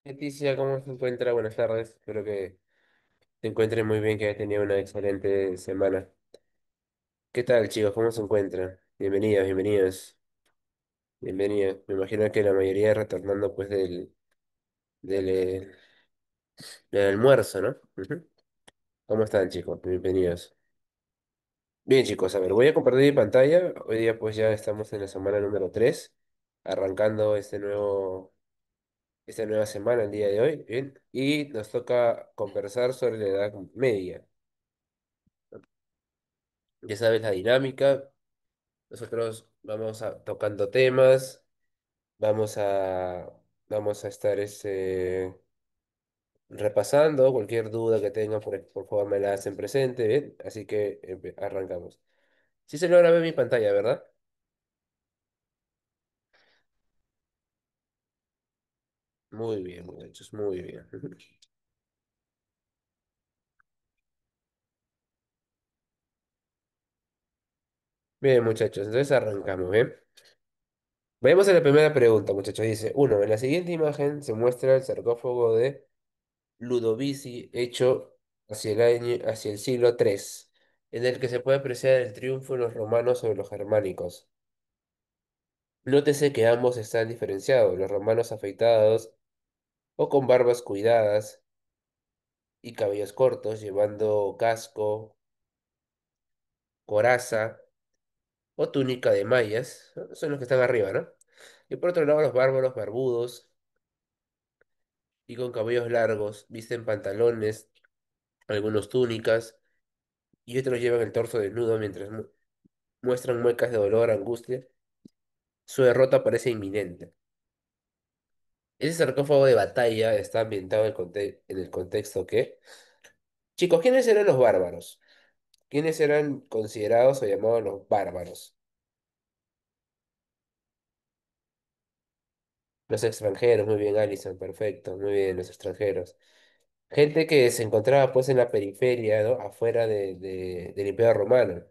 Leticia, ¿cómo se encuentra? Buenas tardes. Espero que te encuentres muy bien, que hayas tenido una excelente semana. ¿Qué tal, chicos? ¿Cómo se encuentran? Bienvenidos, bienvenidos, bienvenidos. Me imagino que la mayoría retornando pues del almuerzo, ¿no? Ujú. ¿Cómo están, chicos? Bienvenidos. Bien, chicos, a ver, voy a compartir mi pantalla. Hoy día pues ya estamos en la semana número 3, arrancando esta nueva semana, el día de hoy, ¿bien? Y nos toca conversar sobre la Edad Media. Ya sabes la dinámica. Nosotros vamos tocando temas, vamos a, vamos a estar repasando cualquier duda que tengan, por favor me la hacen presente, ¿bien? Así que arrancamos. Sí se logra ver mi pantalla, ¿verdad? Muy bien, muchachos, muy bien. Bien, muchachos, entonces arrancamos, ¿bien? Vayamos a la primera pregunta, muchachos. Dice, uno, en la siguiente imagen se muestra el sarcófago de Ludovici hecho hacia el siglo III, en el que se puede apreciar el triunfo de los romanos sobre los germánicos. Nótese que ambos están diferenciados, los romanos afeitados o con barbas cuidadas y cabellos cortos, llevando casco, coraza o túnica de mallas, ¿no? Son los que están arriba, ¿no? Y por otro lado, los bárbaros barbudos y con cabellos largos visten pantalones, algunos túnicas y otros llevan el torso desnudo mientras muestran muecas de dolor, angustia. Su derrota parece inminente. Ese sarcófago de batalla está ambientado en el contexto que... Chicos, ¿quiénes eran los bárbaros? ¿Quiénes eran considerados o llamados los bárbaros? Los extranjeros, muy bien, Alison, perfecto, muy bien, los extranjeros. Gente que se encontraba pues en la periferia, ¿no? Afuera del Imperio Romano.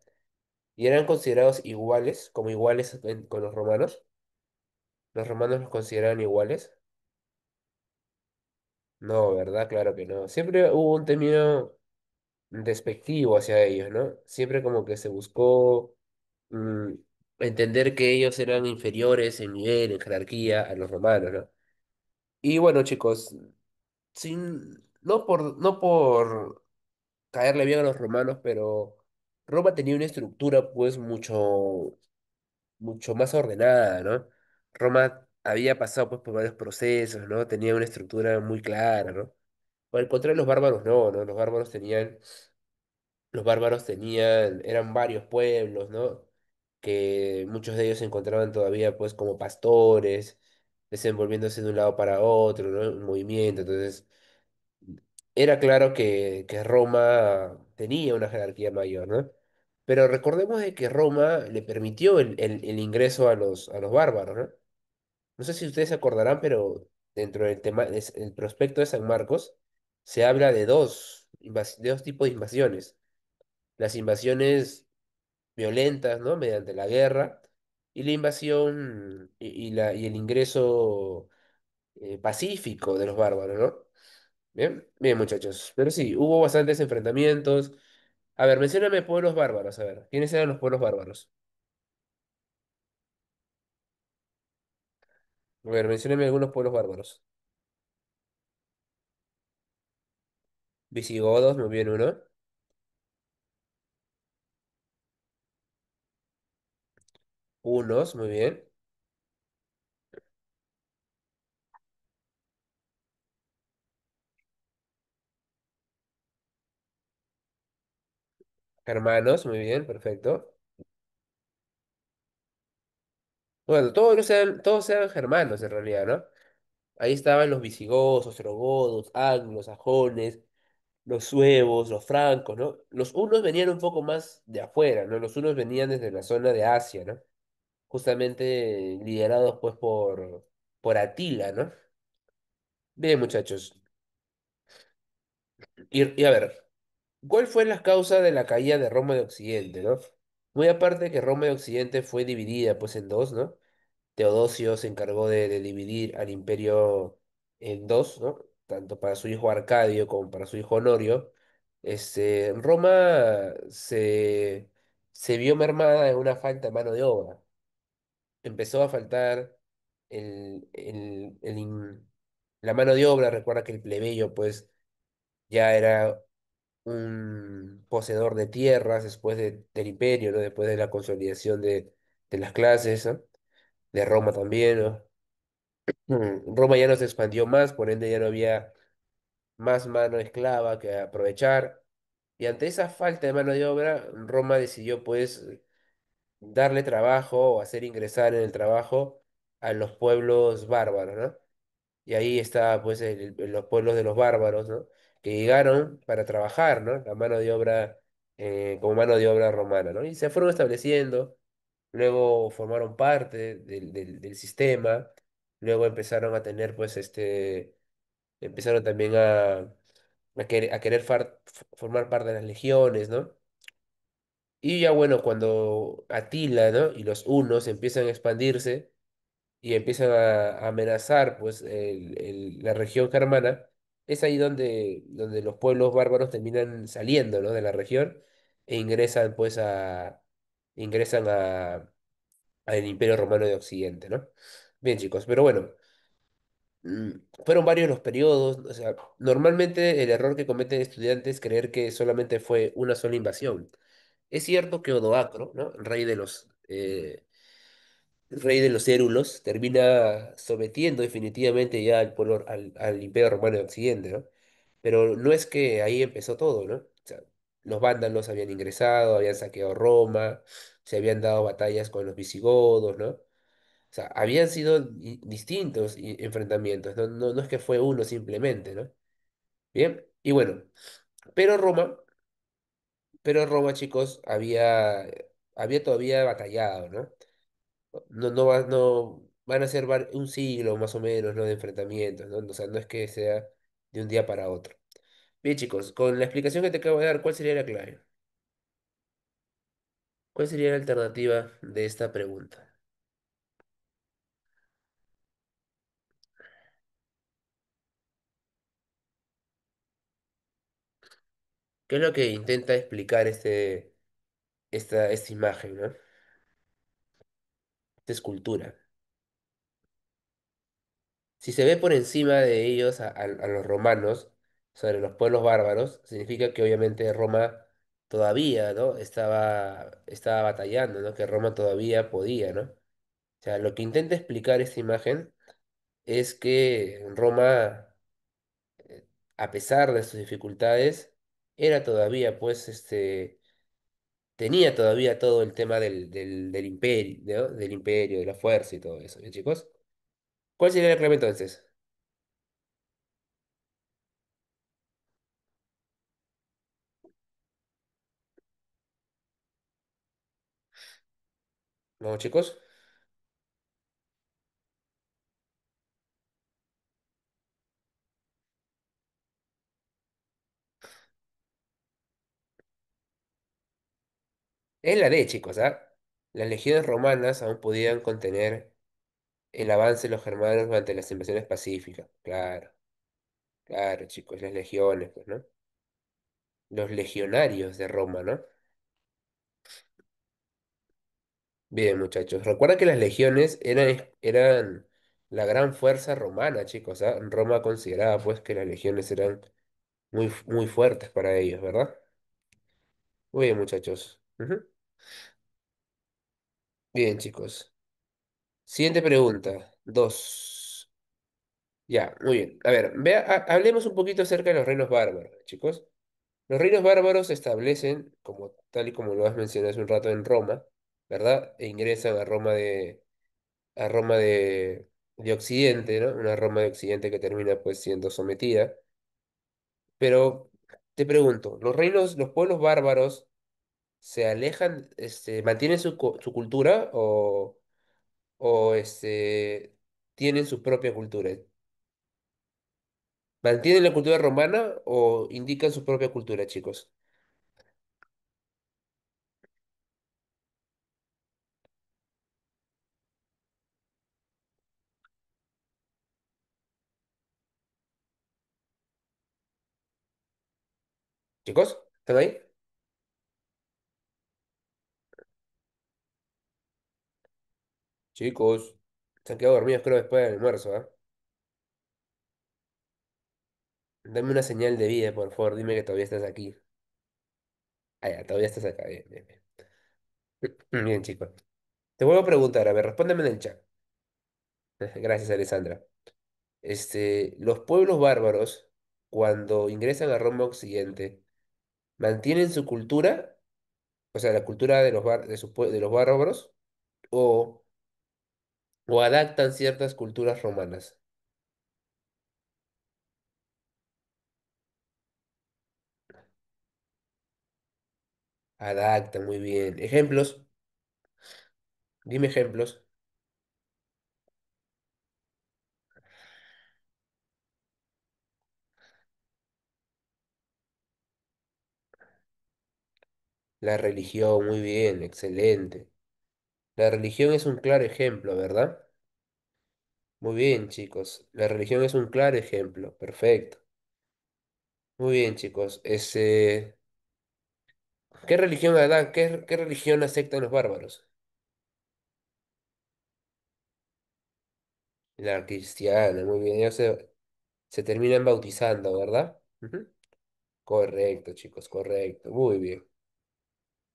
Y eran considerados iguales, como iguales con los romanos. ¿Los romanos los consideraban iguales? No, ¿verdad? Claro que no. Siempre hubo un término despectivo hacia ellos, ¿no? Siempre como que se buscó mm, entender que ellos eran inferiores en nivel, en jerarquía a los romanos, ¿no? Y bueno, chicos, no por caerle bien a los romanos, pero Roma tenía una estructura pues mucho más ordenada, ¿no? Roma había pasado pues por varios procesos, ¿no? Tenía una estructura muy clara, ¿no? Por el contrario, los bárbaros no, ¿no? Los bárbaros tenían, eran varios pueblos, ¿no? Que muchos de ellos se encontraban todavía pues como pastores, desenvolviéndose de un lado para otro, ¿no? Un movimiento. Entonces, era claro que Roma tenía una jerarquía mayor, ¿no? Pero recordemos de que Roma le permitió el ingreso a los bárbaros, ¿no? No sé si ustedes se acordarán, pero dentro del tema, el prospecto de San Marcos, se habla de dos tipos de invasiones. Las invasiones violentas, ¿no? Mediante la guerra, y la invasión y el ingreso pacífico de los bárbaros, ¿no? Bien, bien, muchachos. Pero sí, hubo bastantes enfrentamientos. A ver, mencióname pueblos bárbaros, a ver. ¿Quiénes eran los pueblos bárbaros? A ver, mencióname algunos pueblos bárbaros. Visigodos, muy bien uno. Hunos, muy bien. Germanos, muy bien, perfecto. Bueno, todos eran germanos en realidad, ¿no? Ahí estaban los visigodos, ostrogodos, anglos, sajones, los suevos, los francos, ¿no? Los hunos venían un poco más de afuera, ¿no? Los hunos venían desde la zona de Asia, ¿no? Justamente liderados pues por Atila, ¿no? Bien, muchachos. Y a ver, ¿cuál fue la causa de la caída de Roma de Occidente, ¿no? Muy aparte de que Roma de Occidente fue dividida pues en dos, ¿no? Teodosio se encargó de dividir al imperio en dos, ¿no? Tanto para su hijo Arcadio como para su hijo Honorio, Roma se vio mermada en una falta de mano de obra. Empezó a faltar la mano de obra. Recuerda que el plebeyo, pues, ya era un poseedor de tierras después del imperio, ¿no? Después de la consolidación de las clases, ¿no? De Roma también, ¿no? Roma ya no se expandió más, por ende ya no había más mano esclava que aprovechar. Y ante esa falta de mano de obra, Roma decidió pues darle trabajo o hacer ingresar en el trabajo a los pueblos bárbaros, ¿no? Y ahí está pues los pueblos de los bárbaros, ¿no? Que llegaron para trabajar, ¿no? La mano de obra, como mano de obra romana, ¿no? Y se fueron estableciendo, luego formaron parte del sistema, luego empezaron a tener pues empezaron también a querer formar parte de las legiones, ¿no? Y ya bueno, cuando Atila, ¿no? Y los hunos empiezan a expandirse y empiezan a amenazar, pues, la región germana, es ahí donde los pueblos bárbaros terminan saliendo, ¿no? De la región e ingresan, pues, ingresan al Imperio Romano de Occidente, ¿no? Bien, chicos, pero bueno, mm, fueron varios los periodos. O sea, normalmente el error que cometen estudiantes es creer que solamente fue una sola invasión. Es cierto que Odoacro, ¿no? El rey de los érulos, termina sometiendo definitivamente ya al pueblo, al Imperio Romano de Occidente, ¿no? Pero no es que ahí empezó todo, ¿no? O sea, los vándalos habían ingresado, habían saqueado Roma, se habían dado batallas con los visigodos, ¿no? O sea, habían sido distintos enfrentamientos, ¿no? No, no es que fue uno simplemente, ¿no? Bien, y bueno, pero Roma, pero Roma, chicos, había todavía batallado, ¿no? No van a ser un siglo más o menos, ¿no? De enfrentamientos, ¿no? O sea, no es que sea de un día para otro. Bien, chicos, con la explicación que te acabo de dar, ¿cuál sería la clave? ¿Cuál sería la alternativa de esta pregunta? ¿Qué es lo que intenta explicar esta imagen, ¿no? Esta escultura. Si se ve por encima de ellos a los romanos, sobre los pueblos bárbaros, significa que obviamente Roma todavía, ¿no? Estaba batallando, ¿no? Que Roma todavía podía, ¿no? O sea, lo que intenta explicar esta imagen es que Roma, a pesar de sus dificultades, era todavía, pues, tenía todavía todo el tema del imperio, ¿no? Del imperio, de la fuerza y todo eso, ¿bien, chicos? ¿Cuál sería la clave entonces? ¿Vamos, chicos? Es la D, chicos, ¿ah? Las legiones romanas aún podían contener el avance de los germanos durante las invasiones pacíficas. Claro, claro, chicos, las legiones, pues, ¿no? Los legionarios de Roma, ¿no? Bien, muchachos. Recuerda que las legiones eran la gran fuerza romana, chicos, ¿ah? Roma consideraba, pues, que las legiones eran muy fuertes para ellos, ¿verdad? Muy bien, muchachos. Ujú. Bien, chicos. Siguiente pregunta. Dos. Ya, muy bien. A ver, hablemos un poquito acerca de los reinos bárbaros, chicos. Los reinos bárbaros se establecen, como tal y como lo has mencionado hace un rato, en Roma, ¿verdad? E ingresan a Roma de Occidente, ¿no? Una Roma de Occidente que termina pues siendo sometida. Pero te pregunto, los pueblos bárbaros se alejan, mantienen su cultura o tienen su propia cultura? ¿Mantienen la cultura romana o indican su propia cultura, chicos? Chicos, ¿están ahí? Chicos, se han quedado dormidos creo después del almuerzo, ¿ah? Dame una señal de vida, por favor, dime que todavía estás aquí. Ah, ya, todavía estás acá, bien, bien, bien. Bien, chicos. Te vuelvo a preguntar, a ver, respóndeme en el chat. Gracias, Alessandra. Los pueblos bárbaros, cuando ingresan a Roma Occidente, ¿mantienen su cultura? O sea, la cultura de de los bárbaros, o, o adaptan ciertas culturas romanas. Adaptan, muy bien. Ejemplos, dime ejemplos. La religión, muy bien, excelente. La religión es un claro ejemplo, ¿verdad? Muy bien, chicos. La religión es un claro ejemplo. Perfecto. Muy bien, chicos. ¿Qué religión, Adán? ¿Qué religión aceptan los bárbaros? La cristiana, muy bien. Se terminan bautizando, ¿verdad? Ujú. Correcto, chicos, correcto. Muy bien.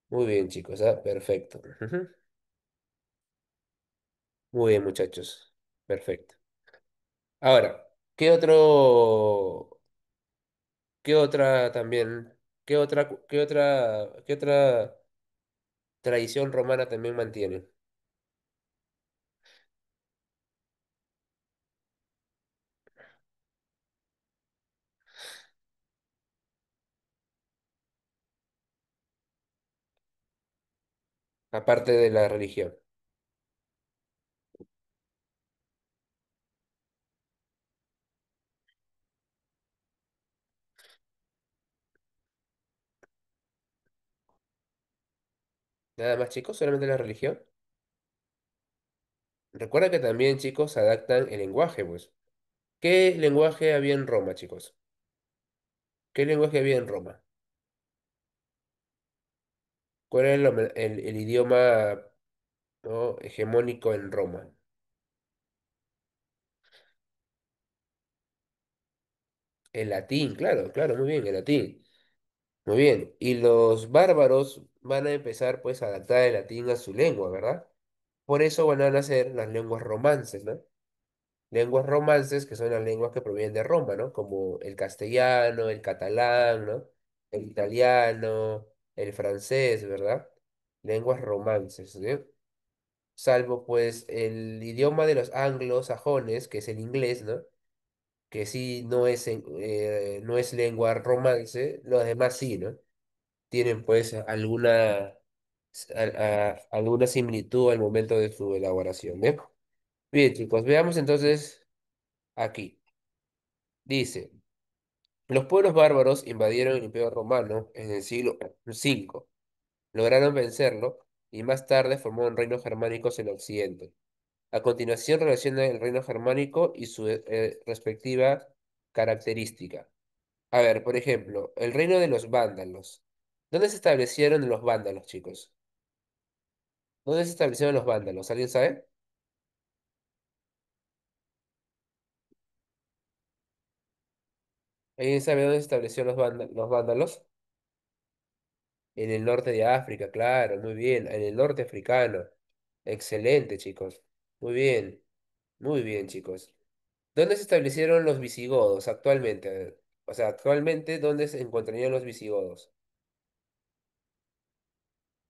Muy bien, chicos. Perfecto. Ujú. Muy bien, muchachos. Perfecto. Ahora, qué otra también, qué otra tradición romana también mantiene? Aparte de la religión. Nada más, chicos, solamente la religión. Recuerda que también, chicos, adaptan el lenguaje, pues. ¿Qué lenguaje había en Roma, chicos? ¿Qué lenguaje había en Roma? ¿Cuál era el idioma, ¿no?, hegemónico en Roma? El latín, claro, claro, muy bien, el latín. Muy bien. Y los bárbaros van a empezar, pues, a adaptar el latín a su lengua, ¿verdad? Por eso van a nacer las lenguas romances, ¿no? Lenguas romances que son las lenguas que provienen de Roma, ¿no? Como el castellano, el catalán, ¿no? El italiano, el francés, ¿verdad? Lenguas romances, ¿sí? Salvo pues el idioma de los anglosajones, que es el inglés, ¿no? Que sí no es lengua romance, los demás sí, ¿no? Tienen pues alguna similitud al momento de su elaboración, ¿eh? Bien, chicos, veamos entonces aquí. Dice, los pueblos bárbaros invadieron el Imperio Romano en el siglo V, lograron vencerlo y más tarde formaron reinos germánicos en Occidente. A continuación relaciona el reino germánico y su respectiva característica. A ver, por ejemplo, el reino de los vándalos. ¿Dónde se establecieron los vándalos, chicos? ¿Dónde se establecieron los vándalos? ¿Alguien sabe? ¿Alguien sabe dónde se establecieron los vándalos? En el norte de África, claro, muy bien. En el norte africano. Excelente, chicos. Muy bien, chicos. ¿Dónde se establecieron los visigodos actualmente? A ver, o sea, actualmente, ¿dónde se encontrarían los visigodos?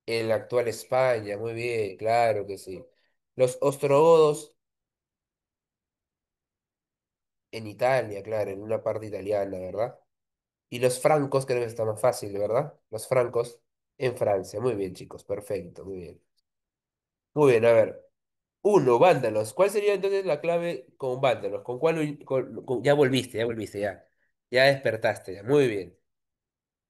En la actual España, muy bien, claro que sí. Los ostrogodos en Italia, claro, en una parte italiana, ¿verdad? Y los francos, creo que está más fácil, ¿verdad? Los francos en Francia. Muy bien, chicos, perfecto, muy bien. Muy bien, a ver. Uno, vándalos. ¿Cuál sería entonces la clave con vándalos? ¿Con cuál? Ya volviste, ya volviste, ya. Ya despertaste, ya. Muy bien.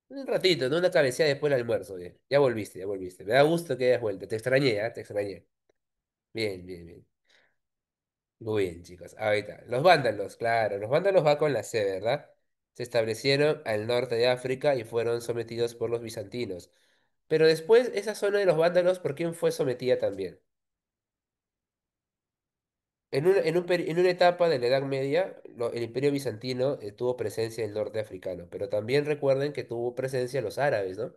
Un ratito, no una cabeceada después del almuerzo, ya. Ya volviste, ya volviste. Me da gusto que hayas vuelto. Te extrañé, ¿ah? Te extrañé. Bien, bien, bien. Muy bien, chicos. Ahorita. Los vándalos, claro. Los vándalos va con la C, ¿verdad? se establecieron al norte de África y fueron sometidos por los bizantinos. Pero después, esa zona de los vándalos, ¿por quién fue sometida también? En una etapa de la Edad Media, el Imperio Bizantino tuvo presencia en el norte africano, pero también recuerden que tuvo presencia los árabes, ¿no?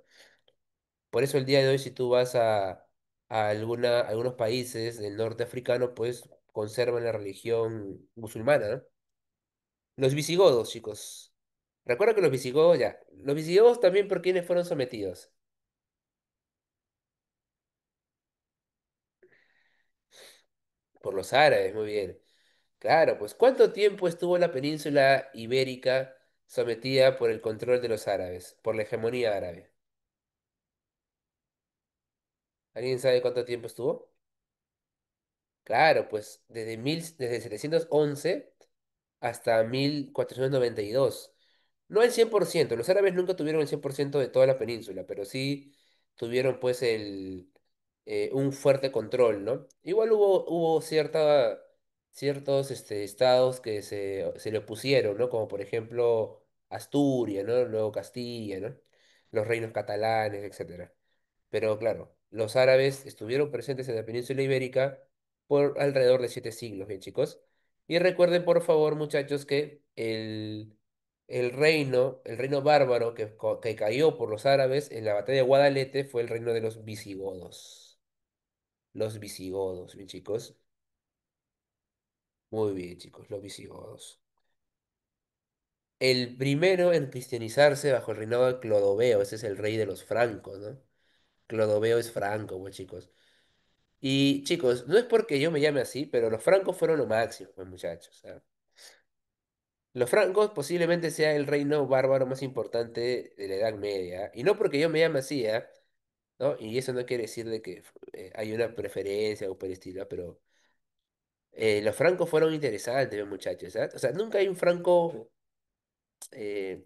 Por eso el día de hoy, si tú vas a algunos países del norte africano, pues conservan la religión musulmana, ¿no? Los visigodos, chicos. Recuerda que los visigodos, ya. Los visigodos también por quienes fueron sometidos. Por los árabes, muy bien. Claro, pues ¿cuánto tiempo estuvo la península ibérica sometida por el control de los árabes, por la hegemonía árabe? ¿Alguien sabe cuánto tiempo estuvo? Claro, pues desde 711 hasta 1492. No el 100%. Los árabes nunca tuvieron el 100% de toda la península, pero sí tuvieron pues un fuerte control, ¿no? Igual hubo ciertos estados que se le opusieron, ¿no? Como por ejemplo Asturias, ¿no? Luego Castilla, ¿no? Los reinos catalanes, etcétera. Pero claro, los árabes estuvieron presentes en la península ibérica por alrededor de 7 siglos, bien chicos. Y recuerden, por favor, muchachos, que el reino bárbaro que cayó por los árabes en la batalla de Guadalete fue el reino de los visigodos. Los visigodos, bien chicos. Muy bien, chicos, los visigodos. El primero en cristianizarse bajo el reinado de Clodoveo, ese es el rey de los francos, ¿no? Clodoveo es franco, pues chicos. Y chicos, no es porque yo me llame así, pero los francos fueron lo máximo, pues muchachos. Los francos posiblemente sea el reino bárbaro más importante de la Edad Media. Y no porque yo me llame así, ¿no? Y eso no quiere decir de que hay una preferencia o por el estilo, pero los francos fueron interesantes, pues, muchachos, ¿ah? O sea, nunca hay un franco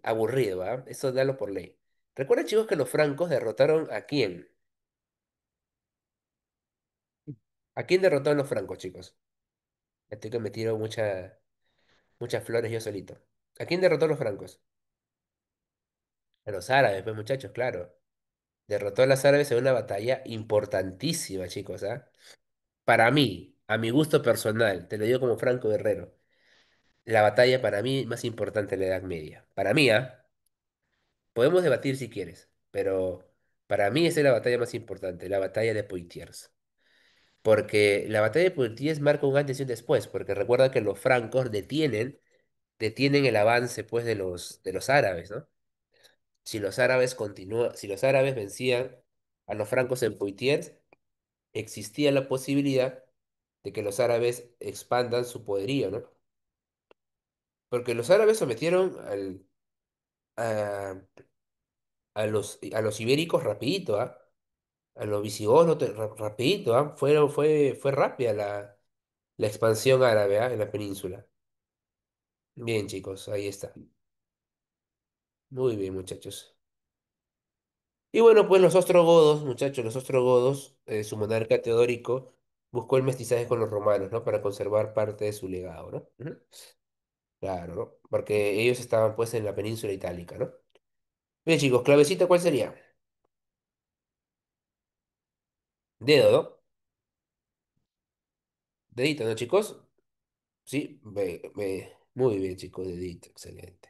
aburrido, ¿ah? Eso dalo por ley. Recuerden, chicos, que los francos derrotaron a quién. ¿A quién derrotaron los francos, chicos? Estoy que me tiro muchas flores yo solito. ¿A quién derrotó los francos? A los árabes, pues muchachos, claro. Derrotó a los árabes en una batalla importantísima, chicos, ¿ah? Para mí, a mi gusto personal, te lo digo como Franco Guerrero, la batalla para mí más importante de la Edad Media. Para mí, ¿ah? Podemos debatir si quieres, pero para mí esa es la batalla más importante, la batalla de Poitiers. Porque la batalla de Poitiers marca un antes y un después, porque recuerda que los francos detienen el avance, pues, de los árabes, ¿no? Si los árabes vencían a los francos en Poitiers, existía la posibilidad de que los árabes expandan su poderío, ¿no? Porque los árabes sometieron a los ibéricos rapidito, ¿ah? A los visigodos rapidito, ¿ah? Fue rápida la expansión árabe, ¿ah? En la península. Bien, chicos, ahí está. Muy bien, muchachos. Y bueno, pues los ostrogodos, muchachos, los ostrogodos, su monarca Teodorico, buscó el mestizaje con los romanos, ¿no? Para conservar parte de su legado, ¿no? Ujú. Claro, ¿no? Porque ellos estaban pues en la península itálica, ¿no? Bien, chicos, clavecita, ¿cuál sería? Dedo, ¿no? Dedito, ¿no, chicos? Sí, muy bien, chicos, dedito, excelente.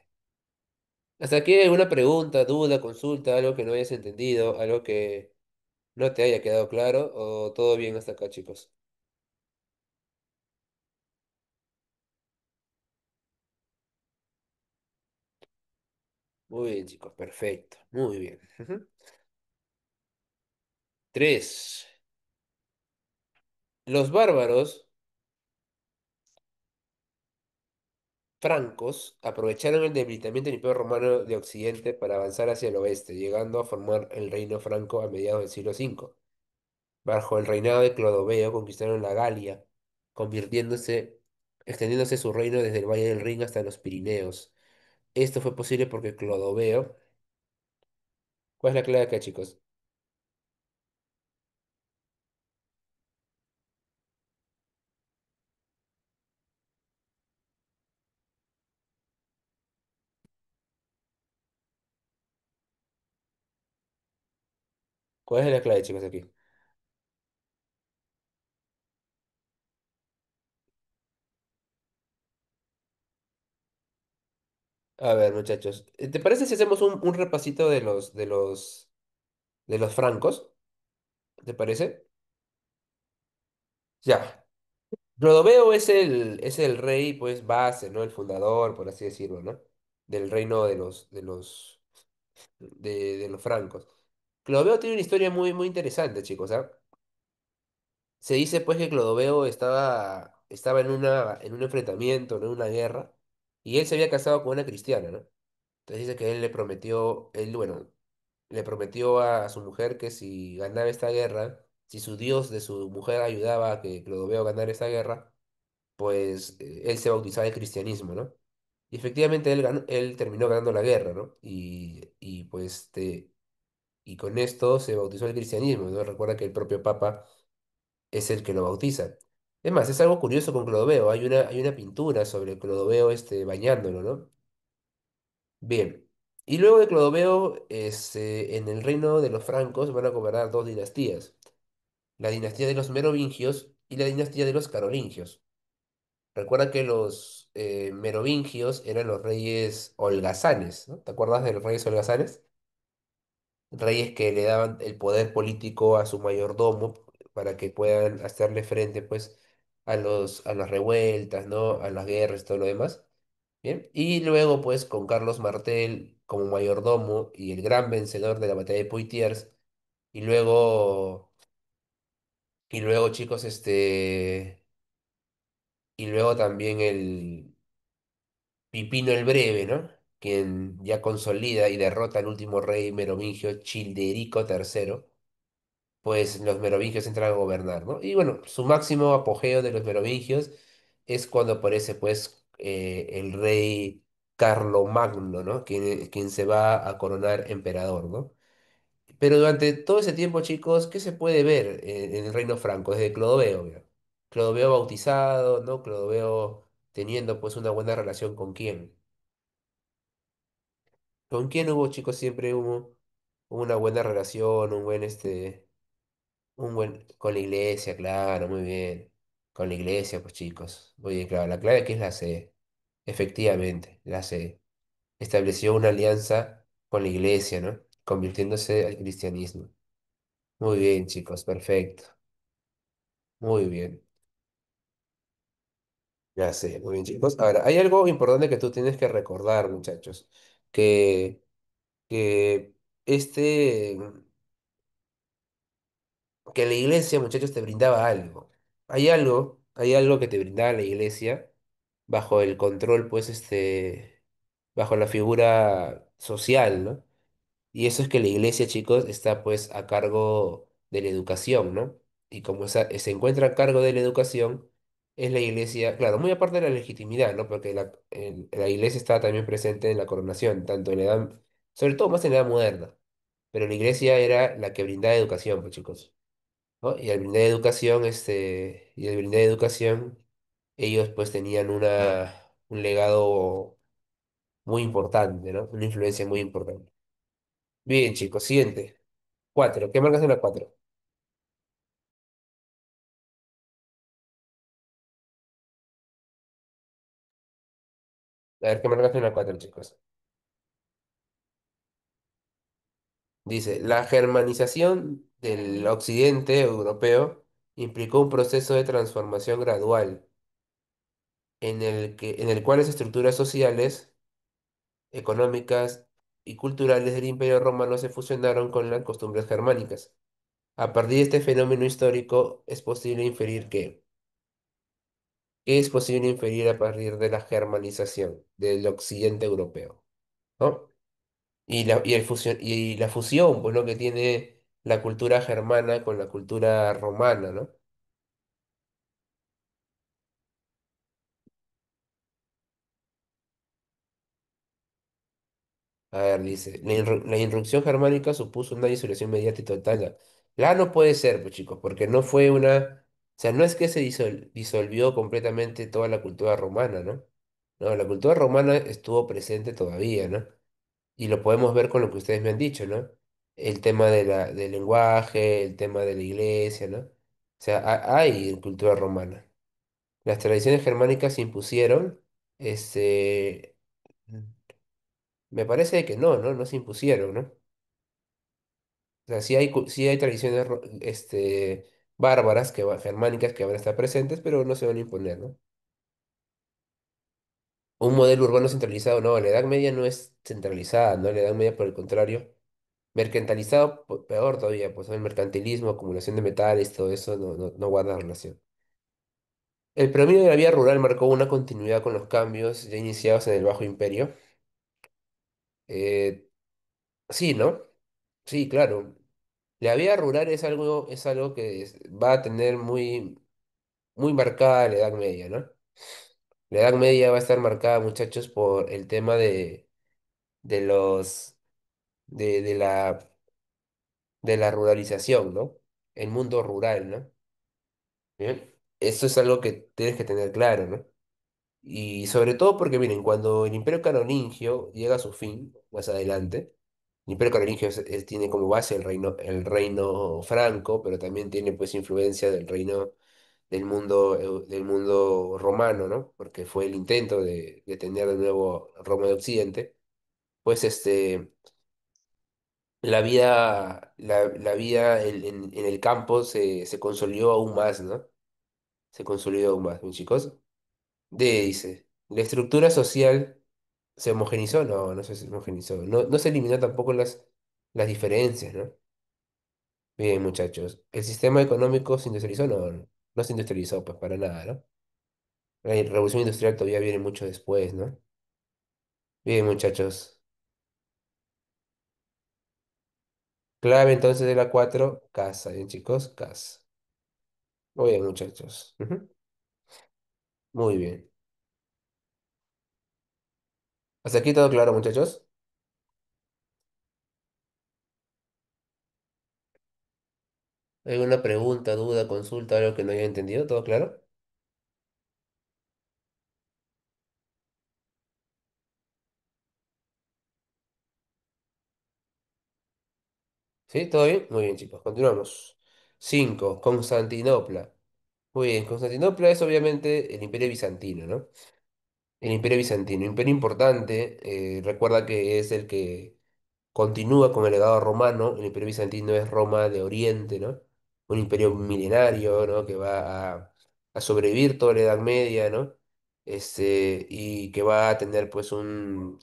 ¿Hasta aquí hay alguna pregunta, duda, consulta, algo que no hayas entendido, algo que no te haya quedado claro, o todo bien hasta acá, chicos? Muy bien, chicos, perfecto, muy bien. Ujú. Tres. Los bárbaros francos aprovecharon el debilitamiento del Imperio Romano de Occidente para avanzar hacia el oeste, llegando a formar el Reino Franco a mediados del siglo V. Bajo el reinado de Clodoveo conquistaron la Galia, extendiéndose su reino desde el Valle del Rin hasta los Pirineos. Esto fue posible porque Clodoveo, ¿cuál es la clave acá, chicos? ¿Cuál es la clave, chicos, aquí? A ver, muchachos, ¿te parece si hacemos un repasito de los francos? ¿Te parece? Ya. Clodoveo es el rey, pues, base, ¿no? El fundador, por así decirlo, ¿no? Del reino de los francos. Clodoveo tiene una historia muy, muy interesante, chicos, ¿ah? Se dice, pues, que Clodoveo estaba en un enfrentamiento, ¿no? En una guerra, y él se había casado con una cristiana, ¿no? Entonces dice que bueno, le prometió a su mujer que si ganaba esta guerra, si su Dios de su mujer ayudaba a que Clodoveo ganara esta guerra, pues él se bautizaba el cristianismo, ¿no? Y efectivamente él terminó ganando la guerra, ¿no? Y con esto se bautizó el cristianismo, ¿no? Recuerda que el propio Papa es el que lo bautiza. Es más, es algo curioso con Clodoveo. Hay una pintura sobre Clodoveo bañándolo, ¿no? Bien. Y luego de Clodoveo, en el reino de los francos van a gobernar dos dinastías, la dinastía de los merovingios y la dinastía de los carolingios. Recuerda que los merovingios eran los reyes holgazanes, ¿no? ¿Te acuerdas de los reyes holgazanes? Reyes que le daban el poder político a su mayordomo para que puedan hacerle frente, pues, a las revueltas, ¿no? A las guerras y todo lo demás. Bien. Y luego, pues, con Carlos Martel como mayordomo y el gran vencedor de la batalla de Poitiers. Y luego, chicos, y luego también el Pipino el Breve, ¿no? Quien ya consolida y derrota al último rey merovingio, Childerico III, pues los merovingios entran a gobernar, ¿no? Y bueno, su máximo apogeo de los merovingios es cuando aparece, pues, el rey Carlomagno, ¿no? Quien se va a coronar emperador, ¿no? Pero durante todo ese tiempo, chicos, ¿qué se puede ver en el reino franco? Desde Clodoveo, mira. Clodoveo bautizado, ¿no? Clodoveo teniendo, pues, una buena relación con quién. ¿Con quién hubo, chicos? Siempre hubo una buena relación, con la iglesia, claro, muy bien. Con la iglesia, pues chicos. Muy bien, claro. La clave aquí es la C. Efectivamente, la C. Estableció una alianza con la iglesia, ¿no? Convirtiéndose al cristianismo. Muy bien, chicos, perfecto. Muy bien. Ya sé, muy bien, chicos. Ahora, hay algo importante que tú tienes que recordar, muchachos. Que, que este. que la iglesia, muchachos, te brindaba algo. Hay algo que te brindaba la iglesia bajo el control, pues, bajo la figura social, ¿no? Y eso es que la iglesia, chicos, está, pues, a cargo de la educación, ¿no? Y como se encuentra a cargo de la educación, es la iglesia, claro, muy aparte de la legitimidad, ¿no? Porque la iglesia está también presente en la coronación, tanto en la edad, sobre todo más en la edad moderna. Pero la iglesia era la que brindaba educación, pues, chicos. ¿No? Y al brindar educación, ellos pues tenían un legado muy importante, ¿no? Una influencia muy importante. Bien, chicos, siguiente. Cuatro. ¿Qué marcas en la cuatro? A ver, ¿qué marcas en la cuatro, chicos? Dice, la germanización del occidente europeo implicó un proceso de transformación gradual en el cual las estructuras sociales, económicas y culturales del Imperio Romano se fusionaron con las costumbres germánicas. A partir de este fenómeno histórico es posible inferir que ¿qué es posible inferir a partir de la germanización del occidente europeo? ¿No? Y la fusión, pues, ¿no? Que tiene la cultura germana con la cultura romana, ¿no? A ver, dice, la irrupción germánica supuso una disolución inmediata y total. La no puede ser, pues chicos, porque no fue o sea, no es que se disolvió completamente toda la cultura romana, ¿no? No, la cultura romana estuvo presente todavía, ¿no? Y lo podemos ver con lo que ustedes me han dicho, ¿no? el tema del lenguaje, el tema de la iglesia, ¿no? O sea, hay cultura romana. Las tradiciones germánicas se impusieron, este, me parece que no, ¿no? No se impusieron, ¿no? O sea, sí hay tradiciones, bárbaras, germánicas que van a estar presentes, pero no se van a imponer, ¿no? Un modelo urbano centralizado, no, la Edad Media no es centralizada, ¿no? La Edad Media, por el contrario, mercantilizado, peor todavía, pues ¿no? El mercantilismo, acumulación de metales, todo eso no guarda relación. El predominio de la vida rural marcó una continuidad con los cambios ya iniciados en el Bajo Imperio. Eh, sí, ¿no? Sí, claro. La vida rural es algo que va a tener muy marcada la Edad Media, ¿no? La Edad Media va a estar marcada, muchachos, por el tema de los, de de la ruralización, ¿no? El mundo rural, ¿no? Bien. Eso es algo que tienes que tener claro, ¿no? Y sobre todo porque, miren, cuando el Imperio Carolingio llega a su fin, más adelante, el Imperio Carolingio tiene como base el reino franco, pero también tiene pues influencia del reino del mundo romano, ¿no? Porque fue el intento de tener de nuevo Roma de Occidente. Pues la vida en el campo se consolidó aún más, ¿no? Se consolidó aún más, mis chicos. Dice, la estructura social se homogenizó, no se homogenizó, no se eliminó tampoco las diferencias, ¿no? Bien, muchachos, ¿el sistema económico se industrializó? No se industrializó, pues para nada, ¿no? La revolución industrial todavía viene mucho después, ¿no? Bien, muchachos, clave entonces de la 4 casa, bien, chicos, casa. Muy bien, muchachos. Ujú. Muy bien. ¿Hasta aquí todo claro, muchachos? ¿Hay alguna pregunta, duda, consulta, algo que no haya entendido? ¿Todo claro? ¿Sí? ¿Todo bien? Muy bien, chicos. Continuamos. 5. Constantinopla. Muy bien, Constantinopla es obviamente el Imperio Bizantino, ¿no? El Imperio Bizantino, imperio importante, recuerda que es el que continúa con el legado romano, el Imperio Bizantino es Roma de Oriente, ¿no? Un imperio milenario, ¿no? Que va a sobrevivir toda la Edad Media, ¿no? Y que va a tener pues una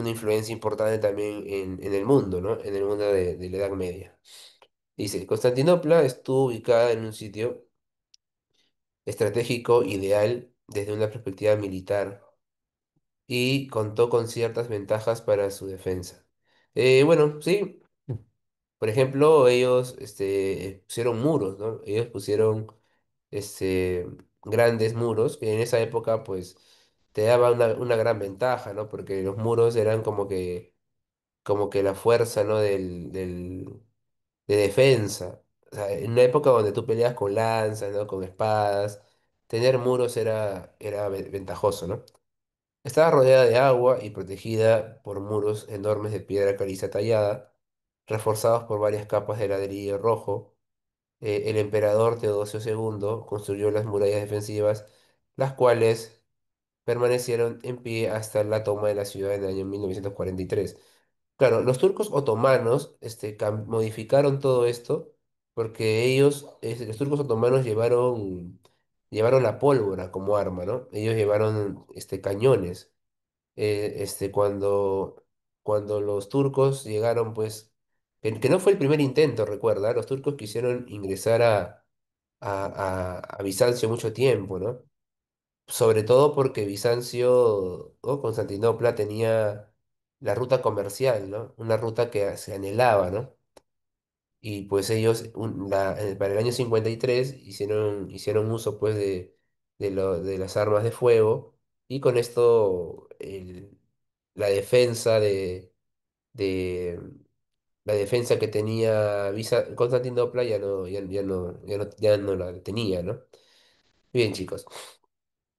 influencia importante también en el mundo, ¿no? En el mundo de la Edad Media. Dice, Constantinopla estuvo ubicada en un sitio estratégico ideal desde una perspectiva militar y contó con ciertas ventajas para su defensa. Bueno, sí, por ejemplo, ellos pusieron muros, ¿no? Ellos pusieron este, grandes muros que en esa época pues te daba una gran ventaja, ¿no? Porque los muros eran como que la fuerza, ¿no? De defensa. O sea, en una época donde tú peleas con lanzas, ¿no? Con espadas, tener muros era ventajoso, ¿no? Estaba rodeada de agua y protegida por muros enormes de piedra caliza tallada, reforzados por varias capas de ladrillo rojo. El emperador Teodosio II construyó las murallas defensivas, las cuales permanecieron en pie hasta la toma de la ciudad en el año 1943. Claro, los turcos otomanos modificaron todo esto porque los turcos otomanos llevaron la pólvora como arma, ¿no? Ellos llevaron cañones. Cuando los turcos llegaron, pues, que no fue el primer intento, recuerda, los turcos quisieron ingresar a Bizancio mucho tiempo, ¿no? Sobre todo porque Bizancio, o Constantinopla, tenía la ruta comercial, ¿no? Una ruta que se anhelaba, ¿no? Y pues ellos, para el año 53 hicieron uso, pues, de las armas de fuego, y con esto la defensa de la defensa que tenía Constantinopla ya no la tenía, ¿no? Bien, chicos.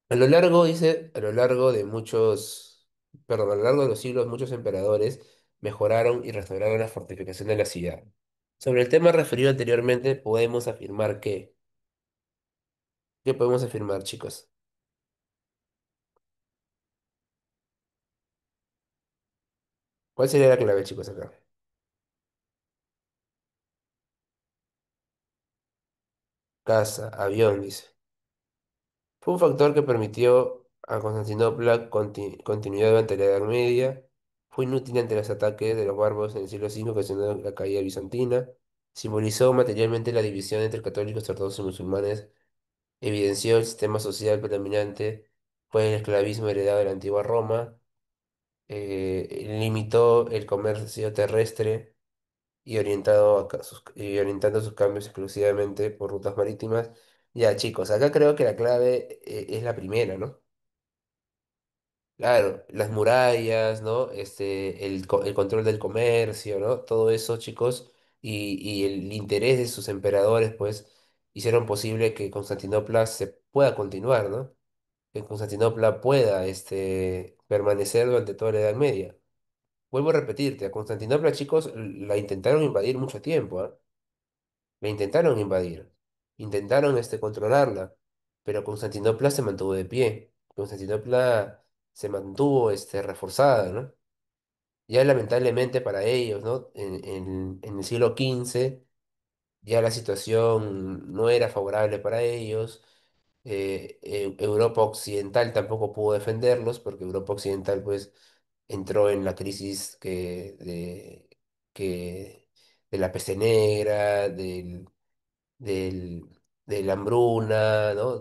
A lo largo de muchos, perdón, a lo largo de los siglos, muchos emperadores mejoraron y restauraron la fortificación de la ciudad. Sobre el tema referido anteriormente, podemos afirmar que, ¿qué podemos afirmar, chicos? ¿Cuál sería la clave, chicos, acá? Casa, avión, dice. Fue un factor que permitió a Constantinopla continuidad durante la Edad Media. Fue inútil ante los ataques de los bárbaros en el siglo V, ocasionando la caída bizantina. Simbolizó materialmente la división entre católicos, ortodoxos y musulmanes. Evidenció el sistema social predominante. Fue el esclavismo heredado de la antigua Roma. Limitó el comercio terrestre y y orientando sus cambios exclusivamente por rutas marítimas. Ya, chicos, acá creo que la clave es la primera, ¿no? Claro, las murallas, ¿no? El control del comercio, ¿no? Todo eso, chicos, y el interés de sus emperadores, pues, hicieron posible que Constantinopla se pueda continuar, ¿no? Que Constantinopla pueda, permanecer durante toda la Edad Media. Vuelvo a repetirte, a Constantinopla, chicos, la intentaron invadir mucho tiempo, ¿ah? La intentaron invadir, intentaron, controlarla, pero Constantinopla se mantuvo de pie. Constantinopla se mantuvo, reforzada, ¿no? Ya lamentablemente para ellos, ¿no? En el siglo XV ya la situación no era favorable para ellos. Europa Occidental tampoco pudo defenderlos porque Europa Occidental pues entró en la crisis que, de la peste negra, de la hambruna, ¿no?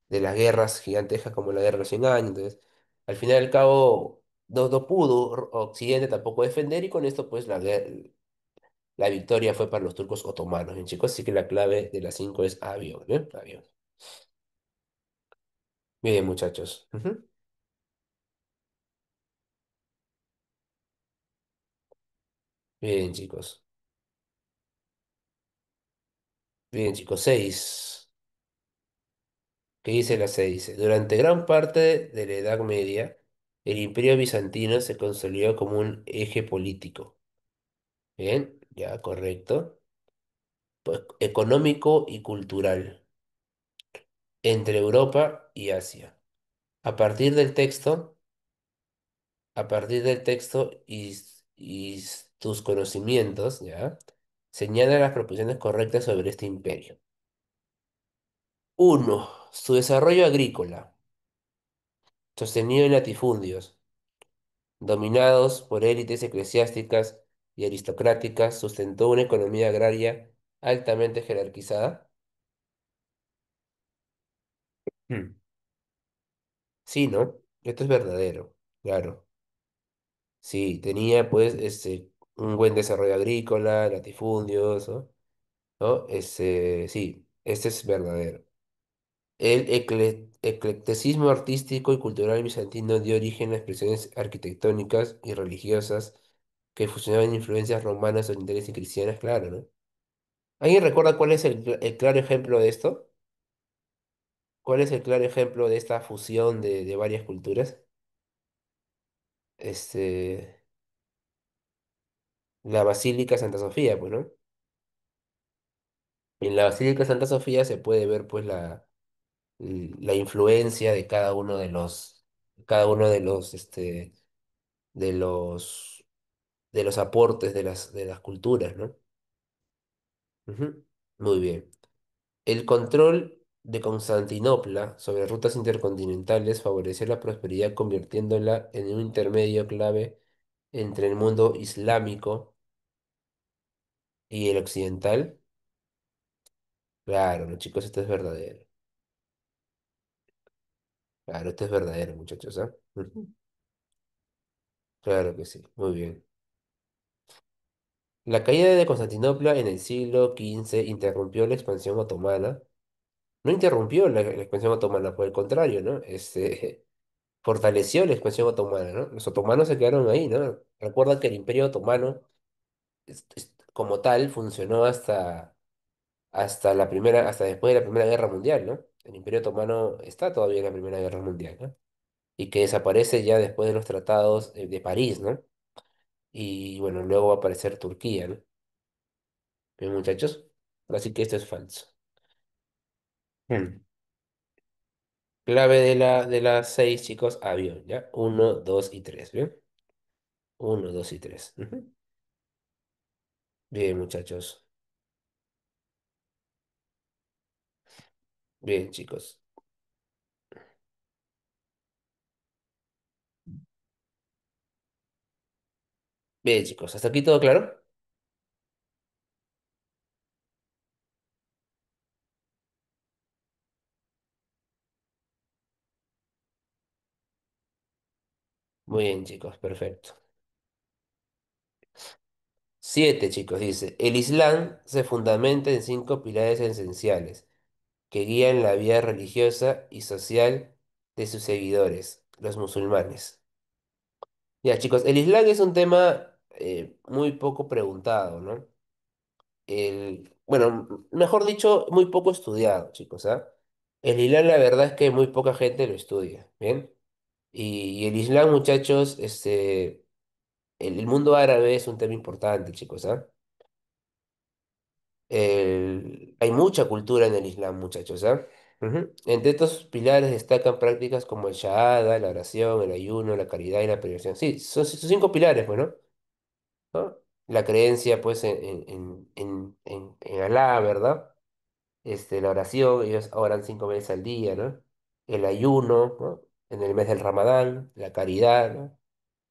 De las guerras gigantescas como la guerra de los 100 años. Entonces, al final y al cabo, no pudo Occidente tampoco defender y con esto pues la victoria fue para los turcos otomanos, ¿bien, chicos? Así que la clave de las 5 es avión, ¿eh? Avión. Bien, muchachos. Ujú. Bien, chicos. Bien, chicos. 6. ¿Qué dice la 6? Durante gran parte de la Edad Media, el Imperio Bizantino se consolidó como un eje político. Bien, ya, correcto. Pues económico y cultural entre Europa y Asia. A partir del texto, a partir del texto tus conocimientos, ¿ya? Señala las proposiciones correctas sobre este imperio. Uno, su desarrollo agrícola, sostenido en latifundios, dominados por élites eclesiásticas y aristocráticas, sustentó una economía agraria altamente jerarquizada. Hmm. Sí, ¿no? Esto es verdadero, claro. Sí, tenía pues un buen desarrollo agrícola, latifundios, ¿no? ¿No? Sí, este es verdadero. El eclecticismo artístico y cultural bizantino dio origen a expresiones arquitectónicas y religiosas que fusionaban influencias romanas, orientales y cristianas, claro, ¿no? ¿Alguien recuerda cuál es el claro ejemplo de esto? ¿Cuál es el claro ejemplo de esta fusión de varias culturas? Este, la Basílica Santa Sofía, pues, ¿no? En la Basílica Santa Sofía se puede ver, pues, la influencia de cada uno de los, de los aportes de las culturas, ¿no? Ujú. Muy bien. El control de Constantinopla sobre rutas intercontinentales favoreció la prosperidad, convirtiéndola en un intermedio clave entre el mundo islámico y el occidental. Claro, ¿no, chicos? Esto es verdadero. Claro, esto es verdadero, muchachos, ¿ah? Ujú. Claro que sí. Muy bien. La caída de Constantinopla en el siglo XV interrumpió la expansión otomana. No interrumpió la expansión otomana, por el contrario, ¿no? Fortaleció la expansión otomana, ¿no? Los otomanos se quedaron ahí, ¿no? Recuerda que el Imperio Otomano, como tal, funcionó hasta después de la Primera Guerra Mundial, ¿no? El Imperio Otomano está todavía en la Primera Guerra Mundial, ¿no? Y que desaparece ya después de los tratados de París, ¿no? Y bueno, luego va a aparecer Turquía, ¿no? Bien, muchachos. Así que esto es falso. Hmm. Clave de las seis, chicos, avión, ¿ya? Uno, dos y tres, ¿bien? Uno, dos y tres. Ujú. Bien, muchachos. Bien, chicos. Bien, chicos. ¿Hasta aquí todo claro? Muy bien, chicos. Perfecto. Siete, chicos, dice. El Islam se fundamenta en cinco pilares esenciales que guían la vida religiosa y social de sus seguidores, los musulmanes. Ya, chicos, el Islam es un tema muy poco preguntado, ¿no? Bueno, mejor dicho, muy poco estudiado, chicos, ¿ah? El Islam, la verdad es que muy poca gente lo estudia, ¿bien? Y el Islam, muchachos, el mundo árabe es un tema importante, chicos, ¿ah? Hay mucha cultura en el Islam, muchachos, ¿ah? Ujú. Entre estos pilares destacan prácticas como el Shahada, la oración, el ayuno, la caridad y la peregrinación. Sí, son cinco pilares, pues, ¿no? ¿No? La creencia, pues, en Alá, ¿verdad? La oración, ellos oran 5 veces al día, ¿no? El ayuno, ¿no? En el mes del Ramadán, la caridad, ¿no?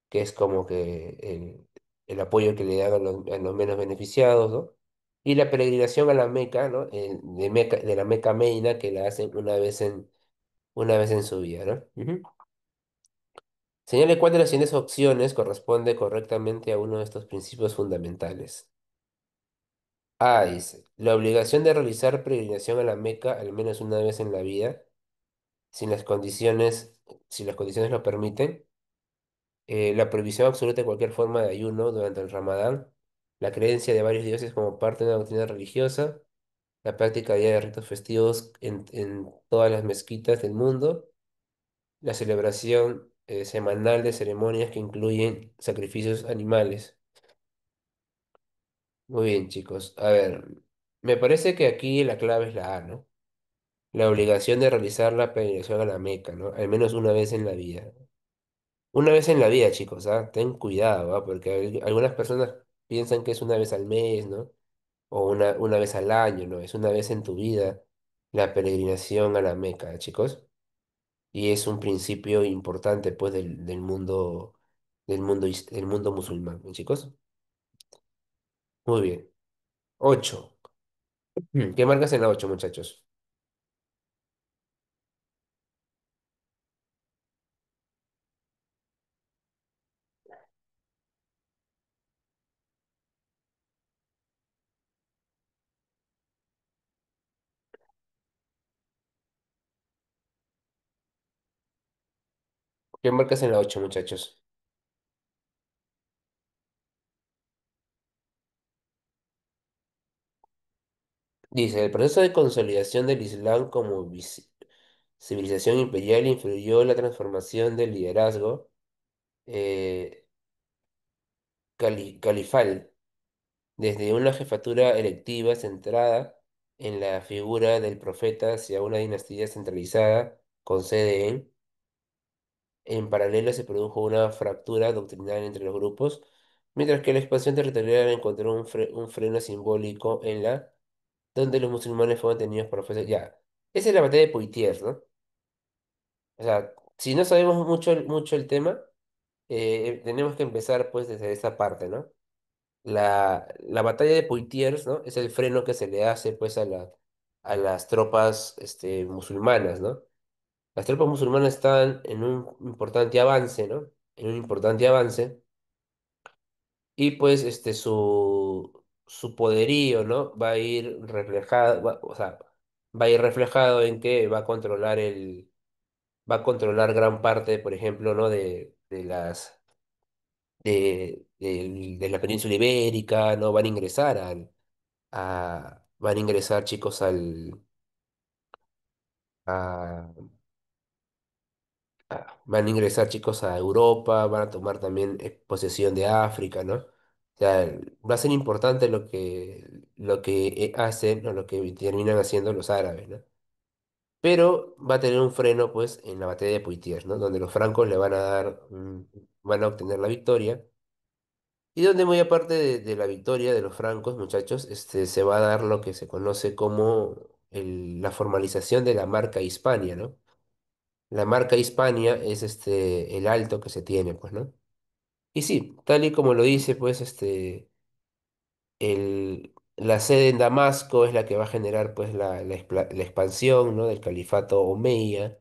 Que es como que el apoyo que le dan a los menos beneficiados, ¿no? Y la peregrinación a la Meca, ¿no? De la Meca a Medina, que la hacen una vez en su vida, ¿no? Ujú. Señale cuál de las siguientes opciones corresponde correctamente a uno de estos principios fundamentales. A dice, la obligación de realizar peregrinación a la Meca al menos una vez en la vida, sin las condiciones, si las condiciones lo permiten. La prohibición absoluta de cualquier forma de ayuno durante el Ramadán, la creencia de varios dioses como parte de una doctrina religiosa, la práctica diaria de ritos festivos en todas las mezquitas del mundo, la celebración semanal de ceremonias que incluyen sacrificios animales. Muy bien, chicos. A ver, me parece que aquí la clave es la A, ¿no? La obligación de realizar la peregrinación a la Meca, ¿no? Al menos una vez en la vida. Una vez en la vida, chicos, ¿ah? Ten cuidado, ¿ah? Porque algunas personas piensan que es una vez al mes, ¿no? O una vez al año, ¿no? Es una vez en tu vida la peregrinación a la Meca, chicos. Y es un principio importante, pues, del mundo musulmán, ¿no, chicos? Muy bien. Ocho. ¿Qué marcas en la ocho, muchachos? ¿Qué marcas en la ocho, muchachos? Dice, el proceso de consolidación del Islam como civilización imperial influyó en la transformación del liderazgo eh, califal, desde una jefatura electiva centrada en la figura del profeta hacia una dinastía centralizada con sede en paralelo se produjo una fractura doctrinal entre los grupos, mientras que la expansión territorial encontró un freno simbólico en donde los musulmanes fueron tenidos por fuerza. Ya, esa es la batalla de Poitiers, ¿no? O sea, si no sabemos mucho el tema, tenemos que empezar pues desde esa parte, ¿no? La batalla de Poitiers, ¿no? Es el freno que se le hace pues a las tropas musulmanas, ¿no? Las tropas musulmanas están en un importante avance, ¿no? En un importante avance y pues su poderío, ¿no? Va a ir reflejado, o sea, va a ir reflejado en que va a controlar gran parte, por ejemplo, ¿no? De la península ibérica, ¿no? Van a ingresar, chicos, a, van a ingresar chicos a Europa, van a tomar también posesión de África, ¿no? O sea, va a ser importante lo que hacen o lo que terminan haciendo los árabes, ¿no? Pero va a tener un freno, pues, en la batalla de Poitiers, ¿no? Donde los francos le van a dar, van a obtener la victoria. Y donde muy aparte de la victoria de los francos, muchachos, se va a dar lo que se conoce como la formalización de la marca Hispania, ¿no? La marca Hispania es el alto que se tiene, pues, ¿no? Y sí, tal y como lo dice, pues, la sede en Damasco es la que va a generar, pues, la expansión, ¿no? Del califato omeya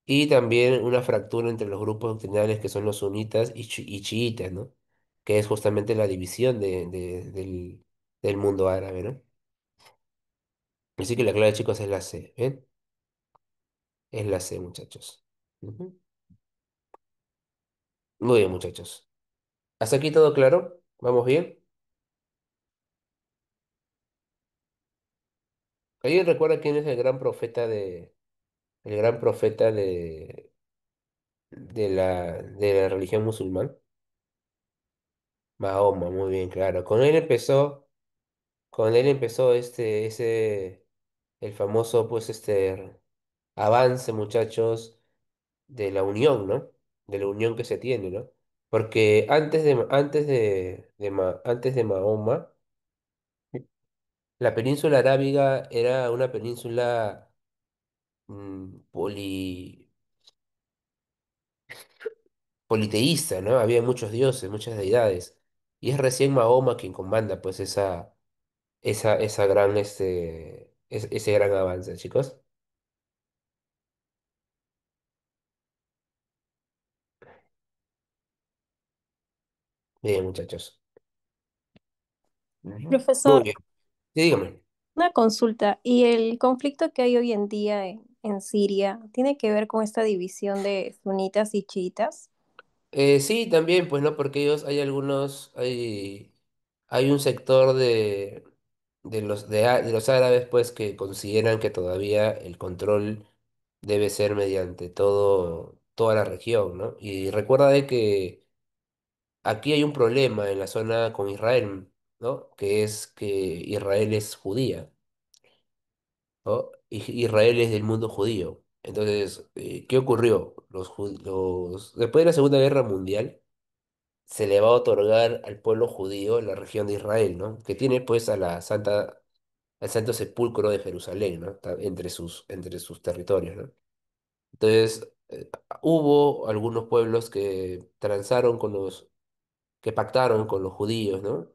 y también una fractura entre los grupos doctrinales que son los sunitas y chiitas, ¿no? Que es justamente la división del mundo árabe, ¿no? Así que la clave, chicos, es la C, ¿ven? Es la C, muchachos. Ujú. Muy bien, muchachos. ¿Hasta aquí todo claro? ¿Vamos bien? ¿Alguien recuerda quién es el gran profeta de la religión musulmán? Mahoma, muy bien, claro. Con él empezó el famoso, pues, avance, muchachos, de la unión, ¿no? De la unión que se tiene, ¿no? Porque antes de Mahoma, la península arábiga era una península politeísta, ¿no? Había muchos dioses, muchas deidades. Y es recién Mahoma quien comanda, pues, ese gran avance, chicos. Bien, muchachos. Ujú. Muy Profesor, bien. Sí, dígame. una consulta. ¿Y el conflicto que hay hoy en día en Siria tiene que ver con esta división de sunitas y chiitas? Sí, también, pues, ¿no? Porque hay un sector de los árabes, pues, que consideran que todavía el control debe ser mediante toda la región, ¿no? Y recuerda de que aquí hay un problema en la zona con Israel, ¿no? Que es que Israel es judía, ¿no? Israel es del mundo judío. Entonces, ¿qué ocurrió? Después de la Segunda Guerra Mundial, se le va a otorgar al pueblo judío la región de Israel, ¿no? Que tiene pues al Santo Sepulcro de Jerusalén, ¿no? Entre sus territorios, ¿no? Entonces, hubo algunos pueblos que pactaron con los judíos, ¿no?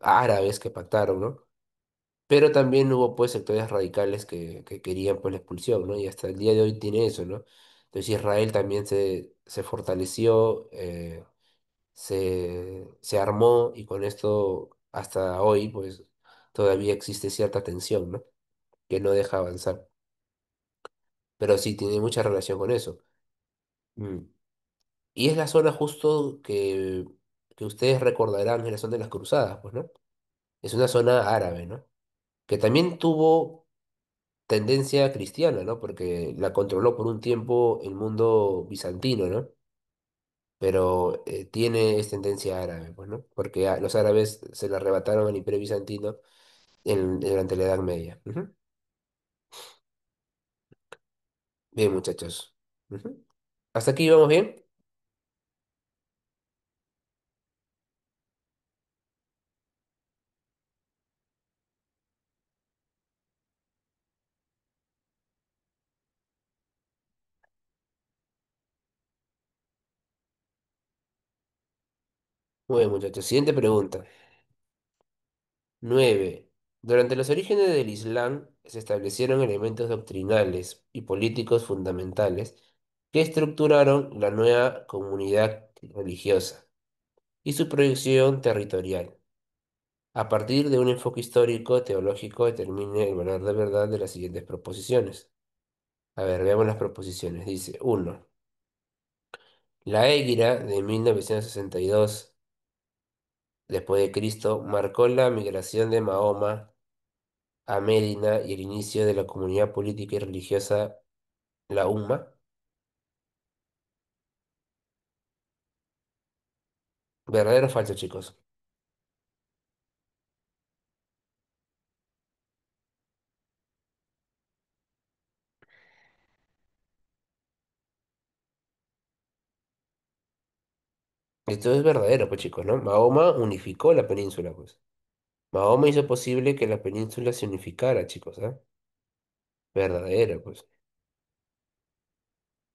Árabes que pactaron, ¿no? Pero también hubo pues sectores radicales que querían pues la expulsión, ¿no? Y hasta el día de hoy tiene eso, ¿no? Entonces Israel también se fortaleció, se armó y con esto hasta hoy pues todavía existe cierta tensión, ¿no? Que no deja avanzar. Pero sí tiene mucha relación con eso. Mm. Y es la zona justo que ustedes recordarán, es la zona de las cruzadas, pues, ¿no? Es una zona árabe, ¿no? Que también tuvo tendencia cristiana, ¿no? Porque la controló por un tiempo el mundo bizantino, ¿no? Pero es tendencia árabe, pues, ¿no? Porque los árabes se la arrebataron al Imperio Bizantino durante la Edad Media. Ujú. Bien, muchachos. Ujú. ¿Hasta aquí vamos bien? Muy bien, muchachos. Siguiente pregunta. 9. Durante los orígenes del Islam se establecieron elementos doctrinales y políticos fundamentales que estructuraron la nueva comunidad religiosa y su proyección territorial. A partir de un enfoque histórico teológico determine el valor de verdad de las siguientes proposiciones. A ver, veamos las proposiciones. Dice, uno, la Égira de 1962 después de Cristo marcó la migración de Mahoma a Medina y el inicio de la comunidad política y religiosa, la Umma. ¿Verdadero o falso, chicos? Esto es verdadero, pues chicos, ¿no? Mahoma unificó la península, pues. Mahoma hizo posible que la península se unificara, chicos, ¿ah? Verdadero, pues.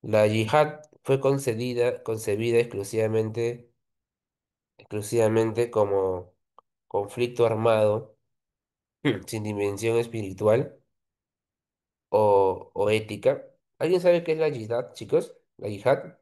La yihad fue concebida exclusivamente como conflicto armado sin dimensión espiritual o ética. ¿Alguien sabe qué es la yihad, chicos? La yihad.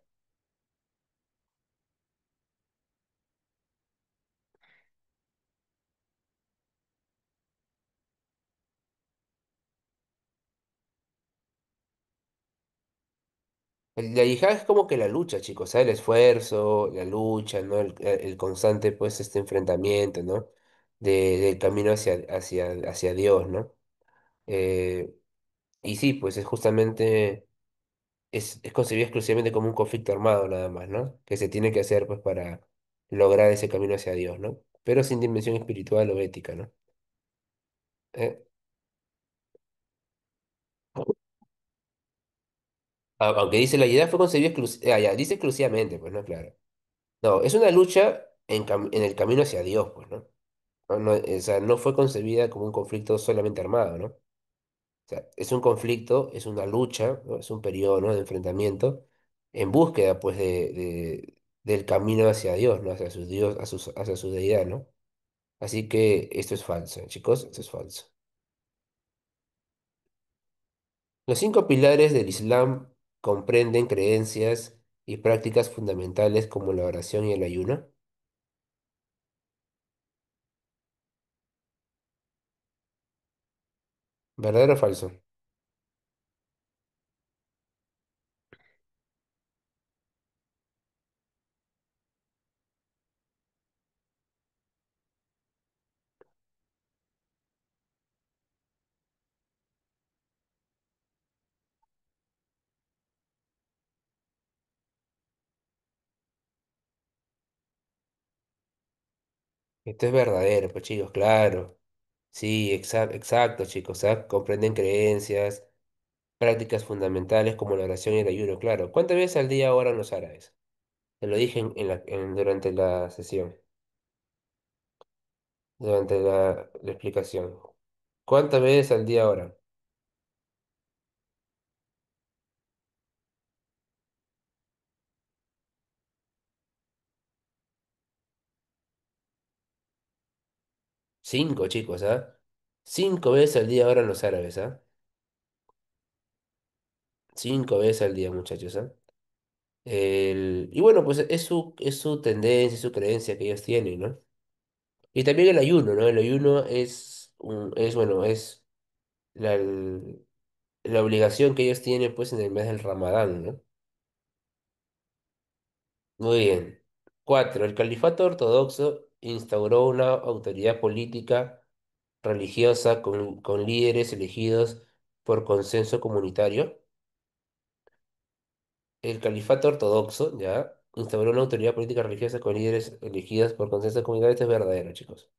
La yihad es como que la lucha, chicos, ¿sabes? El esfuerzo, la lucha, ¿no? El constante, pues, este enfrentamiento, ¿no? Del camino hacia Dios, ¿no? Eh, y sí, pues es justamente, es concebido exclusivamente como un conflicto armado nada más, ¿no? Que se tiene que hacer, pues, para lograr ese camino hacia Dios, ¿no? Pero sin dimensión espiritual o ética, ¿no? Eh, Aunque dice la yihad fue concebida ya, dice exclusivamente, pues, ¿no? Claro. No, es una lucha en el camino hacia Dios, pues, ¿no? No, o sea, no fue concebida como un conflicto solamente armado, ¿no? O sea, es un conflicto, es una lucha, ¿no? Es un periodo, ¿no? De enfrentamiento en búsqueda, pues, del camino hacia Dios, ¿no? Hacia su Dios, hacia su deidad, ¿no? Así que esto es falso, chicos, esto es falso. Los cinco pilares del Islam comprenden creencias y prácticas fundamentales como la oración y el ayuno. ¿Verdadero o falso? Esto es verdadero, pues chicos, claro. Sí, exacto, chicos. ¿Ah? Comprenden creencias, prácticas fundamentales como la oración y el ayuno, claro. ¿Cuántas veces al día oran los árabes? Te lo dije durante la sesión, durante la explicación. ¿Cuántas veces al día oran? Cinco, chicos, ¿ah? Cinco veces al día oran los árabes, ¿ah? Cinco veces al día, muchachos, ¿ah? Y bueno, pues es su tendencia, es su creencia que ellos tienen, ¿no? Y también el ayuno, ¿no? El ayuno bueno, es la obligación que ellos tienen, pues, en el mes del Ramadán, ¿no? Muy bien. Cuatro, el califato ortodoxo instauró una autoridad política religiosa con líderes elegidos por consenso comunitario. El califato ortodoxo, ya, instauró una autoridad política religiosa con líderes elegidos por consenso comunitario. Esto es verdadero, chicos.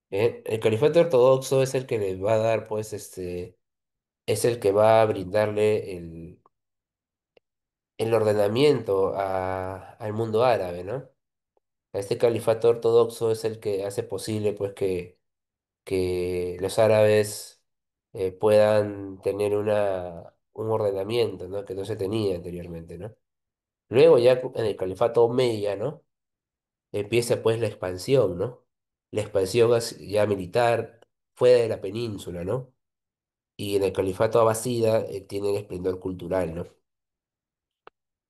El califato ortodoxo es el que le va a dar, pues, es el que va a brindarle el ordenamiento al mundo árabe, ¿no? Este califato ortodoxo es el que hace posible, pues, que los árabes puedan tener un ordenamiento, ¿no? Que no se tenía anteriormente, ¿no? Luego ya en el califato omeya, ¿no? Empieza pues la expansión, ¿no? La expansión ya militar fuera de la península, ¿no? Y en el califato abasida tiene el esplendor cultural, ¿no?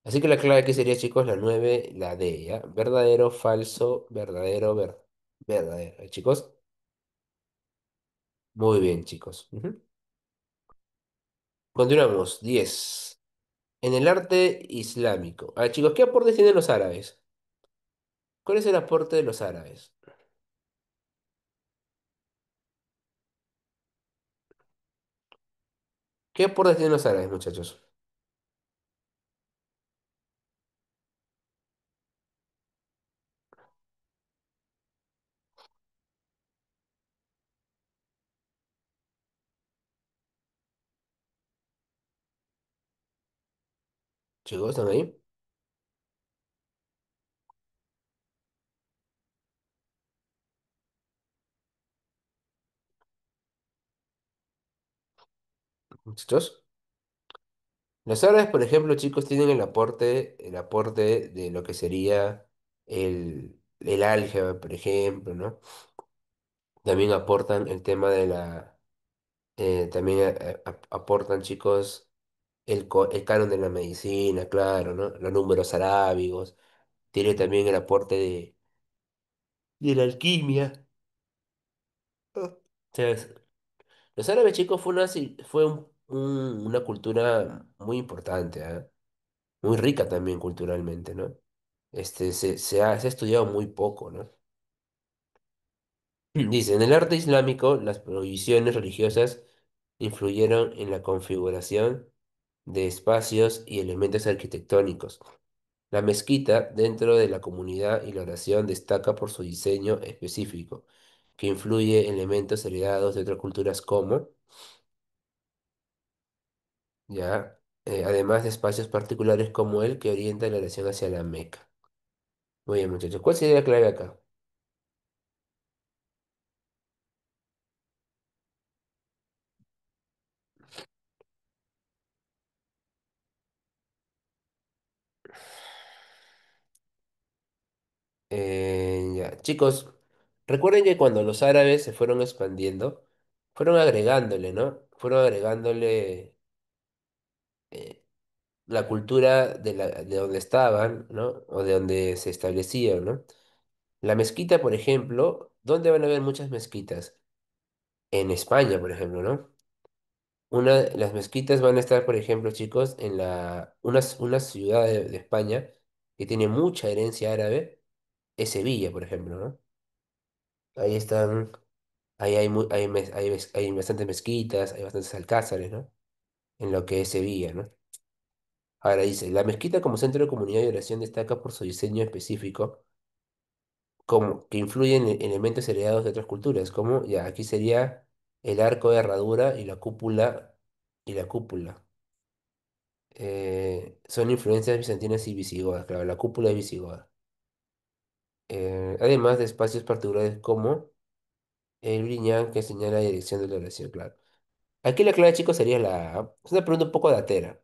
Así que la clave aquí sería, chicos, la 9 la D, ¿ya? Verdadero, falso, verdadero, verdadero. Chicos? Muy bien, chicos. Ujú. Continuamos. 10. En el arte islámico. A ver, chicos, ¿qué aportes tienen los árabes? ¿Cuál es el aporte de los árabes? ¿Qué aportes tienen los árabes, muchachos? Chicos, ¿están ahí? Muchachos. Los árabes, por ejemplo, chicos, tienen el aporte de lo que sería el álgebra, por ejemplo, ¿no? También aportan el tema de también aportan, chicos, el canon de la medicina, claro, ¿no? Los números arábigos. Tiene también el aporte de la alquimia. Ah. ¿Sabes? Los árabes, chicos, una cultura muy importante, ¿ah? Muy rica también culturalmente, ¿no? Se ha estudiado muy poco, ¿no? Dice, en el arte islámico, las prohibiciones religiosas influyeron en la configuración de espacios y elementos arquitectónicos. La mezquita, dentro de la comunidad y la oración, destaca por su diseño específico, que influye elementos heredados de otras culturas como, ya, además de espacios particulares como el que orienta la oración hacia la Meca. Muy bien, muchachos, ¿cuál sería la clave acá? Ya. Chicos, recuerden que cuando los árabes se fueron expandiendo, fueron agregándole, ¿no? Fueron agregándole eh, la cultura de donde estaban, ¿no? O de donde se establecían, ¿no? La mezquita, por ejemplo, ¿dónde van a haber muchas mezquitas? En España, por ejemplo, ¿no? Las mezquitas van a estar, por ejemplo, chicos, una ciudad de España que tiene mucha herencia árabe, es Sevilla, por ejemplo, ¿no? Ahí están. Ahí hay bastantes mezquitas, hay bastantes alcázares, ¿no? En lo que es Sevilla, ¿no? Ahora dice, la mezquita como centro de comunidad y oración destaca por su diseño específico, como que influye en elementos heredados de otras culturas, como ya aquí sería el arco de herradura y la cúpula. Son influencias bizantinas y visigodas, claro, la cúpula es visigoda. Además de espacios particulares como el briñán que señala la dirección de la oración, claro. Aquí la clave, chicos, sería es una pregunta un poco datera.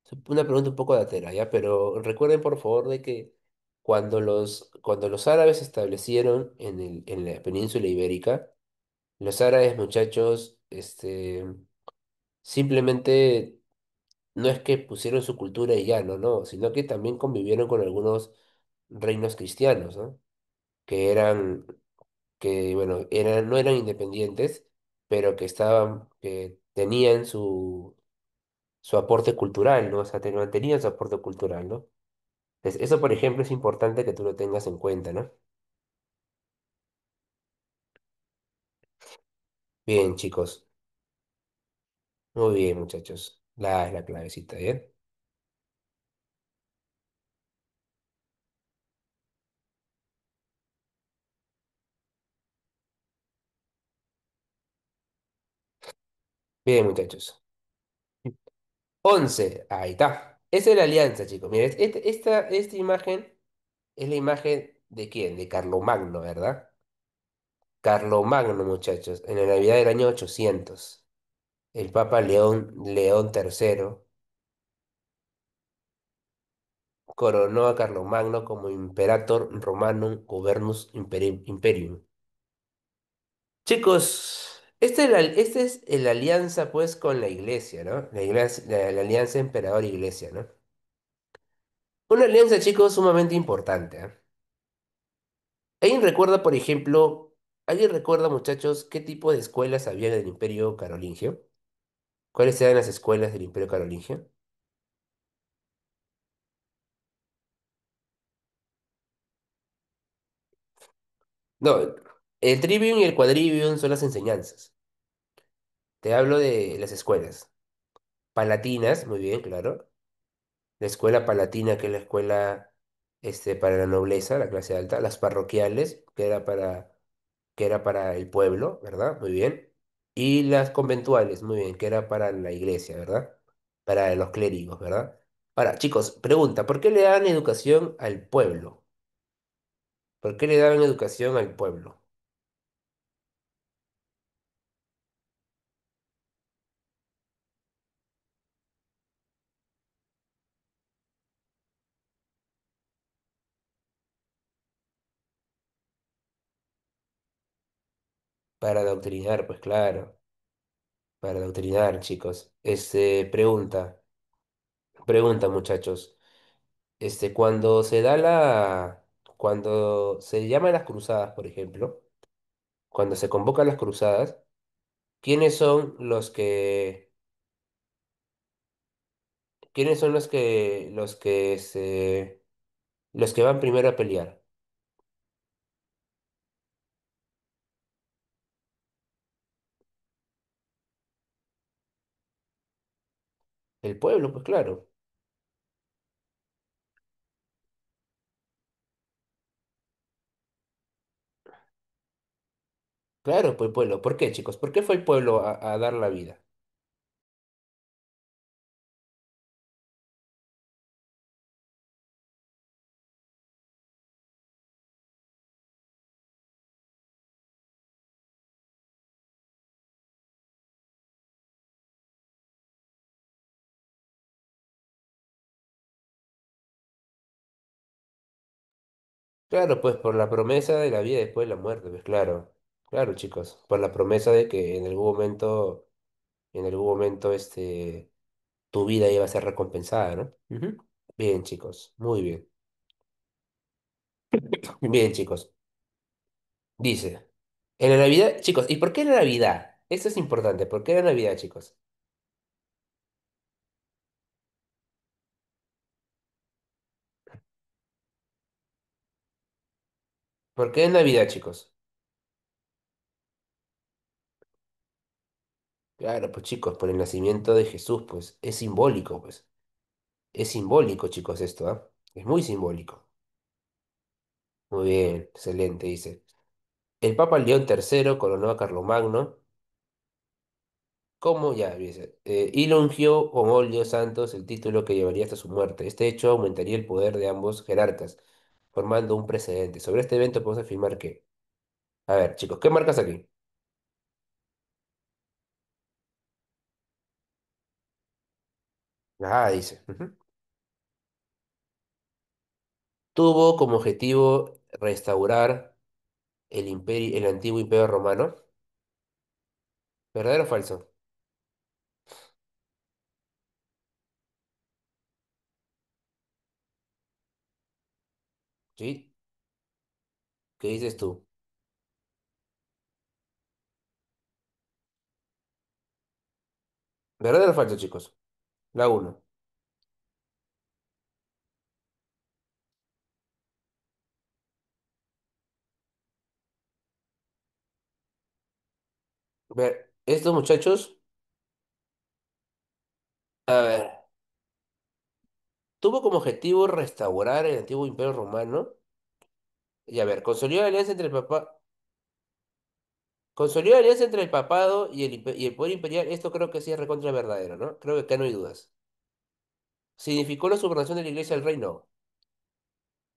Es una pregunta un poco datera, ¿ya? Pero recuerden, por favor, de que cuando los árabes se establecieron en la península ibérica, los árabes, muchachos, simplemente no es que pusieron su cultura y ya, no, sino que también convivieron con algunos reinos cristianos, ¿no? Que eran, bueno, no eran independientes, pero que tenían su aporte cultural, ¿no? O sea, mantenían su aporte cultural, ¿no? Entonces, eso, por ejemplo, es importante que tú lo tengas en cuenta, ¿no? Bien, chicos. Muy bien, muchachos. La es la clavecita, ¿bien? Bien, muchachos. 11. Ahí está. Esa es la alianza, chicos. Miren, esta imagen es la imagen de quién? De Carlomagno, ¿verdad? Carlomagno, muchachos, en la Navidad del año 800. El Papa León III coronó a Carlomagno como Imperator Romanum Governus Imperium. Chicos, esta es la alianza pues con la iglesia, ¿no? La alianza emperador-iglesia, ¿no? Una alianza, chicos, sumamente importante, ¿ah? ¿Alguien recuerda, por ejemplo, alguien recuerda, muchachos, qué tipo de escuelas había en el Imperio Carolingio? ¿Cuáles eran las escuelas del Imperio Carolingio? No, el trivium y el quadrivium son las enseñanzas. Te hablo de las escuelas. Palatinas, muy bien, claro. La escuela palatina, que es la escuela para la nobleza, la clase alta. Las parroquiales, que era para el pueblo, ¿verdad? Muy bien. Y las conventuales, muy bien, que era para la iglesia, ¿verdad? Para los clérigos, ¿verdad? Ahora, chicos, pregunta, ¿por qué le dan educación al pueblo? ¿Por qué le daban educación al pueblo? Para adoctrinar, pues claro, para adoctrinar, chicos. Pregunta, muchachos. Cuando se llaman las cruzadas, por ejemplo, cuando se convocan las cruzadas, ¿quiénes son los que van primero a pelear? El pueblo, pues claro. Claro, pues el pueblo. ¿Por qué, chicos? ¿Por qué fue el pueblo a dar la vida? Claro, pues por la promesa de la vida después de la muerte, pues claro. Claro, chicos. Por la promesa de que en algún momento, tu vida iba a ser recompensada, ¿no? Ujú. Bien, chicos. Muy bien. Bien, chicos. Dice, en la Navidad, chicos, ¿y por qué la Navidad? Esto es importante. ¿Por qué la Navidad, chicos? ¿Por qué Navidad, chicos? Claro, pues chicos, por el nacimiento de Jesús, pues es simbólico, pues. Es simbólico, chicos, esto, ¿ah? Es muy simbólico. Muy bien, excelente, dice. El Papa León III coronó a Carlomagno como, ya, dice, y lo ungió con óleo santos el título que llevaría hasta su muerte. Este hecho aumentaría el poder de ambos jerarcas, formando un precedente. Sobre este evento podemos afirmar que, a ver, chicos, ¿qué marcas aquí? Ah, dice. Ujú. Tuvo como objetivo restaurar el antiguo imperio romano. ¿Verdadero o falso? ¿Sí? ¿Qué dices tú? ¿Verdadero o falso, chicos? La uno. Ver, estos muchachos, a ver, tuvo como objetivo restaurar el antiguo imperio romano. Y a ver, consolidó la alianza entre el papado y el poder imperial. Esto creo que sí es recontra verdadero, ¿no? Creo que acá no hay dudas. ¿Significó la subordinación de la iglesia al rey? No.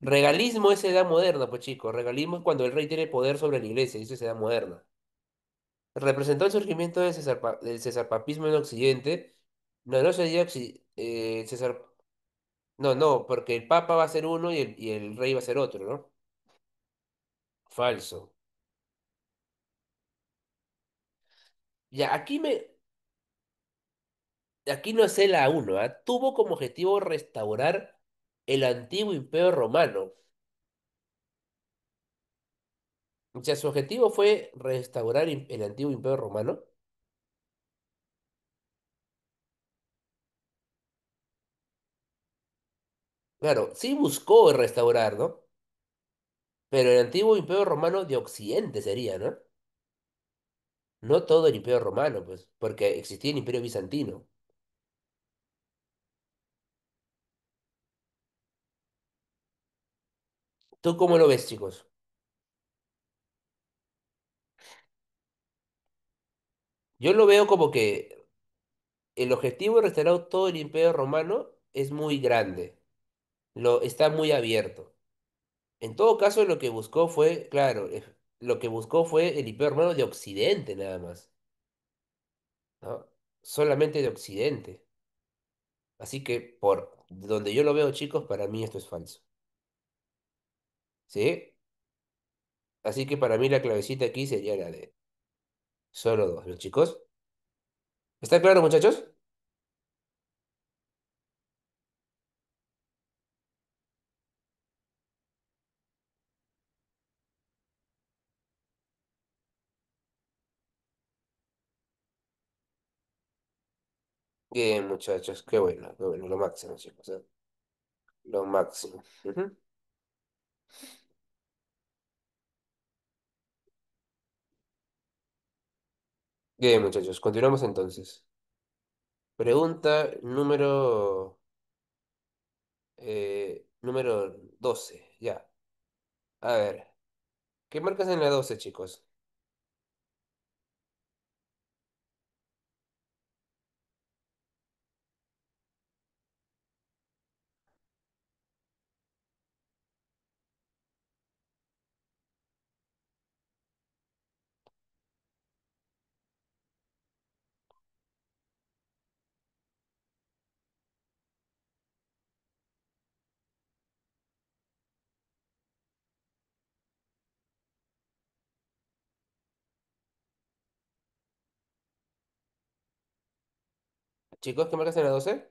Regalismo es edad moderna, pues chicos. Regalismo es cuando el rey tiene poder sobre la iglesia, y eso es edad moderna. Representó el surgimiento del cesarpapismo en Occidente. No, no sería No, no, porque el papa va a ser uno y el rey va a ser otro, ¿no? Falso. Ya, aquí no sé la uno, ¿ah? Tuvo como objetivo restaurar el antiguo imperio romano. O sea, su objetivo fue restaurar el antiguo imperio romano. Claro, sí buscó restaurar, ¿no? Pero el antiguo imperio romano de Occidente sería, ¿no? No todo el imperio romano, pues, porque existía el imperio bizantino. ¿Tú cómo lo ves, chicos? Yo lo veo como que el objetivo de restaurar todo el imperio romano es muy grande, está muy abierto. En todo caso, lo que buscó fue, claro, lo que buscó fue el Imperio Romano de Occidente nada más, ¿no? Solamente de Occidente. Así que por donde yo lo veo, chicos, para mí esto es falso. ¿Sí? Así que para mí la clavecita aquí sería la de solo dos, ¿no, chicos? ¿Está claro, muchachos? Bien, muchachos, qué bueno, lo máximo, chicos, ¿eh? Lo máximo. Ujú. Bien, muchachos, continuamos entonces. Pregunta número 12 ya. A ver, ¿qué marcas en la 12, chicos? Chicos, ¿qué marcas en la 12?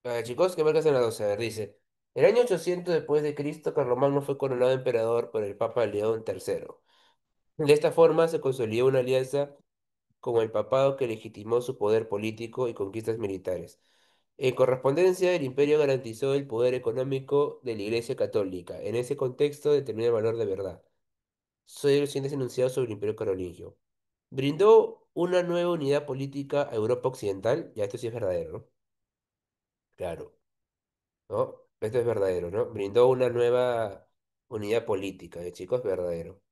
A ver, chicos, ¿qué marcas en la 12? A ver, dice, el año 800 después de Cristo, Carlomagno fue coronado emperador por el Papa León III. De esta forma se consolidó una alianza con el papado que legitimó su poder político y conquistas militares. En correspondencia, el imperio garantizó el poder económico de la Iglesia Católica. En ese contexto determina el valor de verdad. Soy los siguientes enunciados sobre el imperio carolingio. Brindó una nueva unidad política a Europa Occidental. Ya esto sí es verdadero, ¿no? Claro, ¿no? Esto es verdadero, ¿no? Brindó una nueva unidad política, chicos, verdadero.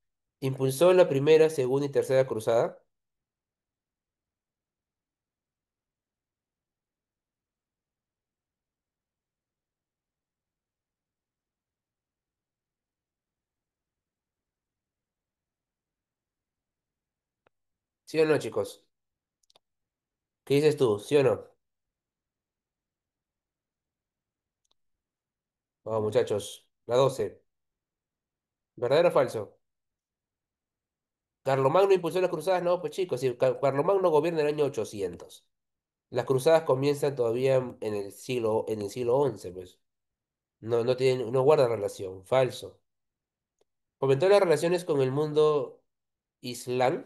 Impulsó la primera, segunda y tercera cruzada. ¿Sí o no, chicos? ¿Qué dices tú? ¿Sí o no? Vamos, muchachos. La 12. ¿Verdadero o falso? ¿Carlomagno impulsó las cruzadas? No, pues chicos, si Carlomagno gobierna en el año 800. Las cruzadas comienzan todavía en el siglo XI, pues. No guarda relación. Falso. Fomentó las relaciones con el mundo islam.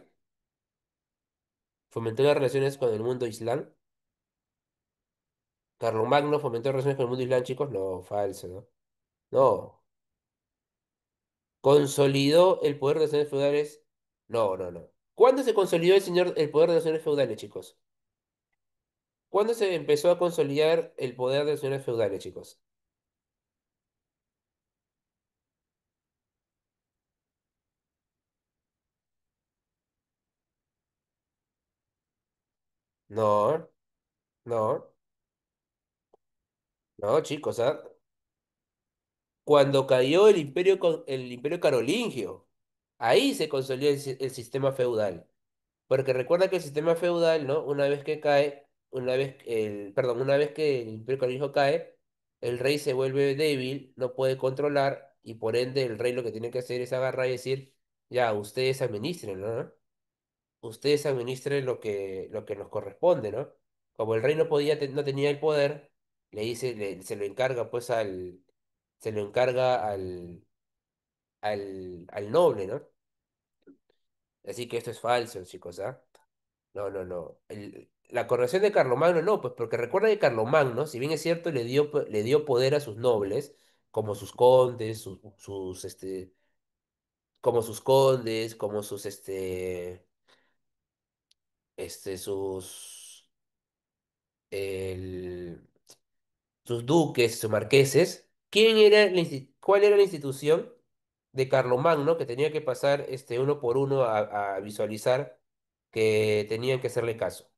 Fomentó las relaciones con el mundo islam. Carlomagno fomentó relaciones con el mundo islam, chicos. No, falso, ¿no? No. Consolidó el poder de los señores feudales. No, no, no. ¿Cuándo se consolidó el poder de los señores feudales, chicos? ¿Cuándo se empezó a consolidar el poder de los señores feudales, chicos? No, no, no, chicos, ¿ah? Cuando cayó el imperio carolingio, ahí se consolidó el sistema feudal. Porque recuerda que el sistema feudal, ¿no? Una vez que cae, una vez que el imperio carolingio cae, el rey se vuelve débil, no puede controlar, y por ende el rey lo que tiene que hacer es agarrar y decir, ya, ustedes administren, ¿no? Ustedes administren lo que nos corresponde, ¿no? Como el rey no tenía el poder, se lo encarga pues se lo encarga al noble, ¿no? Así que esto es falso, chicos, ¿ah? No, no, no. La coronación de Carlomagno no, pues porque recuerda que Carlomagno, si bien es cierto, le dio poder a sus nobles, como sus condes, como sus condes, como el- sus duques, sus marqueses. ¿Cuál era la institución de Carlomagno que tenía que pasar uno por uno a visualizar que tenían que hacerle caso?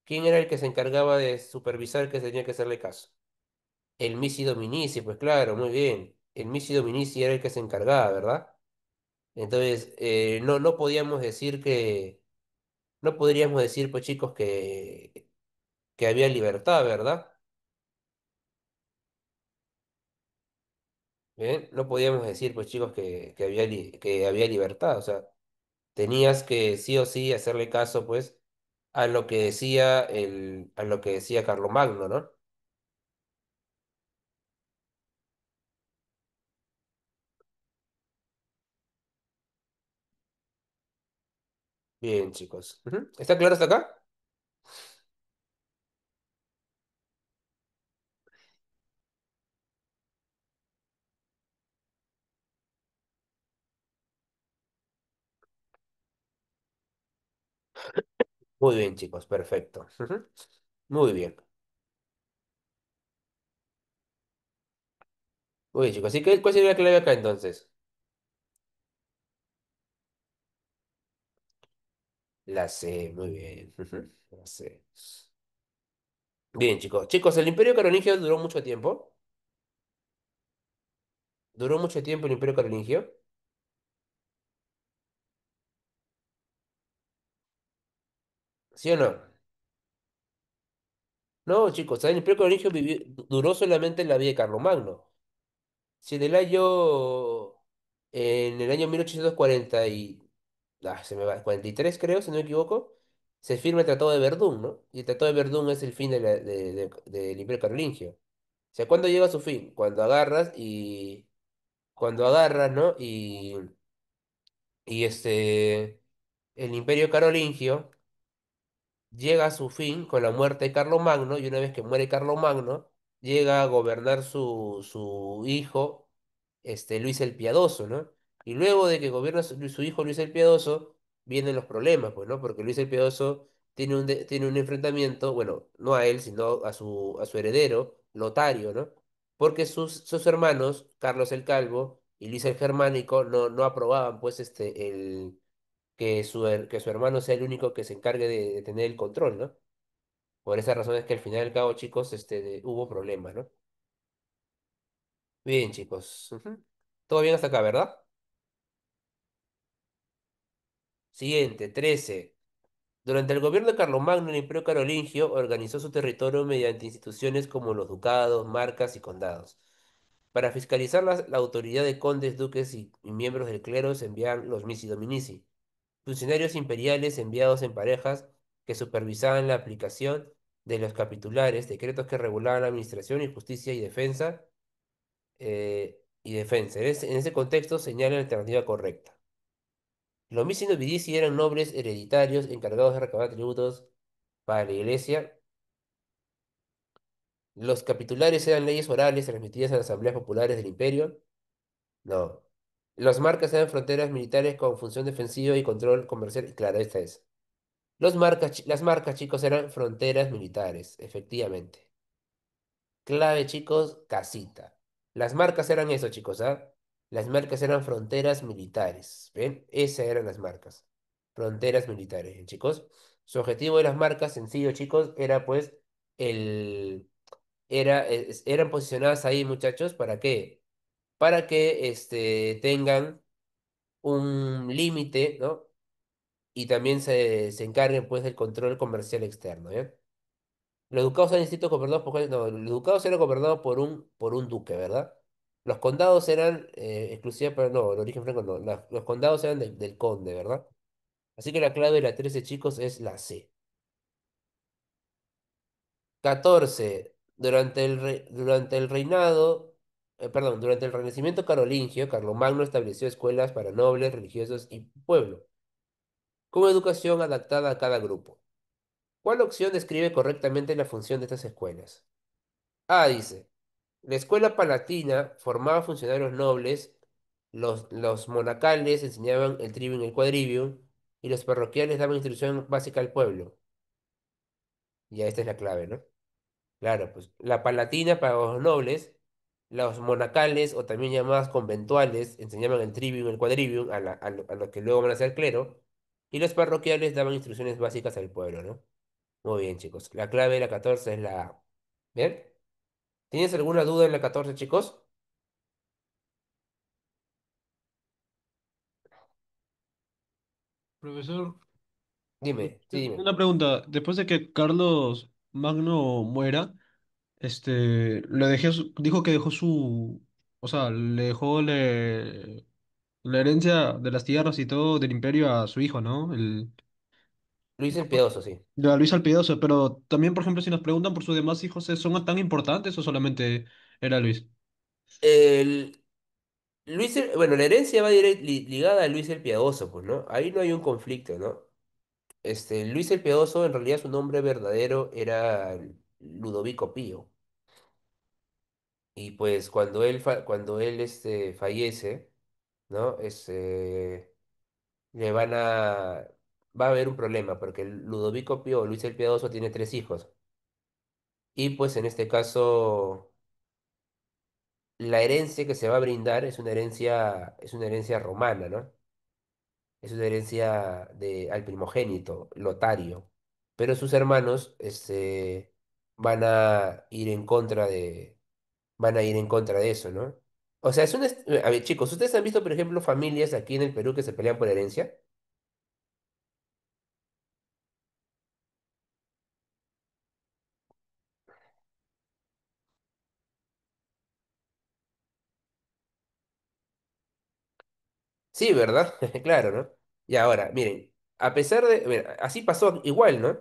¿Quién era el que se encargaba de supervisar que tenía que hacerle caso? El Misi Dominici, pues claro, muy bien. El Misi Dominici era el que se encargaba, ¿verdad? Entonces, no podíamos decir no podríamos decir, pues chicos, que había libertad, ¿verdad? ¿Bien? No podíamos decir, pues chicos, que había libertad. O sea, tenías que sí o sí hacerle caso, pues, a lo que decía Carlomagno, ¿no? Bien, chicos. Ujú. ¿Está claro hasta acá? Muy bien, chicos, perfecto. Ujú. Muy bien. Muy bien, chicos. Así que, ¿cuál sería la clave acá entonces? La C, muy bien. Ujú. La C. Bien, chicos. Chicos, el Imperio Carolingio duró mucho tiempo. Duró mucho tiempo el Imperio Carolingio. ¿Sí o no? No, chicos, el Imperio Carolingio duró solamente en la vida de Carlomagno. Si en el año 1840 se me va, 43 creo, si no me equivoco, se firma el Tratado de Verdún, ¿no? Y el Tratado de Verdún es el fin del Imperio Carolingio. O sea, ¿cuándo llega a su fin? Cuando agarras, ¿no? Y el Imperio Carolingio llega a su fin con la muerte de Carlomagno, y una vez que muere Carlomagno, llega a gobernar su hijo, Luis el Piadoso, ¿no? Y luego de que gobierna su hijo Luis el Piadoso, vienen los problemas, pues, ¿no? Porque Luis el Piadoso tiene un enfrentamiento, bueno, no a él, sino a su heredero, Lotario, ¿no? Porque sus hermanos, Carlos el Calvo y Luis el Germánico, no aprobaban, pues, que su hermano sea el único que se encargue de tener el control, ¿no? Por esa razón es que al final y al cabo, chicos, hubo problemas, ¿no? Bien, chicos. Ujú. Todo bien hasta acá, ¿verdad? Siguiente, 13. Durante el gobierno de Carlomagno, el Imperio Carolingio organizó su territorio mediante instituciones como los ducados, marcas y condados. Para fiscalizar la autoridad de condes, duques y miembros del clero se envían los missi dominici, funcionarios imperiales enviados en parejas que supervisaban la aplicación de los capitulares, decretos que regulaban la administración y justicia y defensa. En ese contexto señala la alternativa correcta. Los missi nobilici eran nobles hereditarios encargados de recabar tributos para la iglesia. Los capitulares eran leyes orales transmitidas a las asambleas populares del imperio. No. Las marcas eran fronteras militares con función defensiva y control comercial. Claro, esta es. Las marcas, chicos, eran fronteras militares, efectivamente. Clave, chicos, casita. Las marcas eran eso, chicos, ¿ah? Las marcas eran fronteras militares. ¿Ven? Esas eran las marcas. Fronteras militares, ¿eh, chicos? Su objetivo de las marcas, sencillo, chicos, era pues el... eran posicionadas ahí, muchachos, ¿para qué? Para que tengan un límite, ¿no? Y también se encarguen pues del control comercial externo, ¿ya? Los ducados eran distritos gobernados no, los ducados eran gobernados por un duque, ¿verdad? Los condados eran exclusivos, pero no, el origen franco no. Los condados eran del conde, ¿verdad? Así que la clave de la 13, chicos, es la C. 14. Durante el Renacimiento carolingio, Carlomagno estableció escuelas para nobles, religiosos y pueblo. con educación adaptada a cada grupo. ¿Cuál opción describe correctamente la función de estas escuelas? A dice, la escuela palatina formaba funcionarios nobles, los monacales enseñaban el trivium y el quadrivium, y los parroquiales daban instrucción básica al pueblo. Ya esta es la clave, ¿no? Claro, pues la palatina para los nobles, los monacales o también llamadas conventuales enseñaban el trivium y el quadrivium a los que luego van a ser clero, y los parroquiales daban instrucciones básicas al pueblo, ¿no? Muy bien, chicos. La clave de la 14 es la A. ¿Bien? ¿Tienes alguna duda en la 14, chicos? Profesor, Dime, sí, dime. una pregunta. Después de que Carlos Magno muera, dijo que dejó o sea, le dejó la herencia de las tierras y todo del imperio a su hijo, ¿no? Luis el Piedoso, sí. A Luis el Piadoso, pero también, por ejemplo, si nos preguntan por sus demás hijos, ¿son tan importantes o solamente era Luis? El, bueno, la herencia va ligada a Luis el Piadoso, pues, ¿no? Ahí no hay un conflicto, ¿no? Luis el Piadoso, en realidad su nombre verdadero era Ludovico Pío. Y pues cuando él fallece, ¿no? Le van a... Va a haber un problema, porque Ludovico Pío, Luis el Piadoso, tiene tres hijos. Y pues en este caso, la herencia que se va a brindar es una herencia romana, ¿no? Es una herencia al primogénito, Lotario. Pero sus hermanos, van a ir en contra van a ir en contra de eso, ¿no? O sea, a ver, chicos, ¿ustedes han visto, por ejemplo, familias aquí en el Perú que se pelean por herencia? Sí, ¿verdad? Claro, ¿no? Y ahora, miren, a pesar de, mira, así pasó igual, ¿no?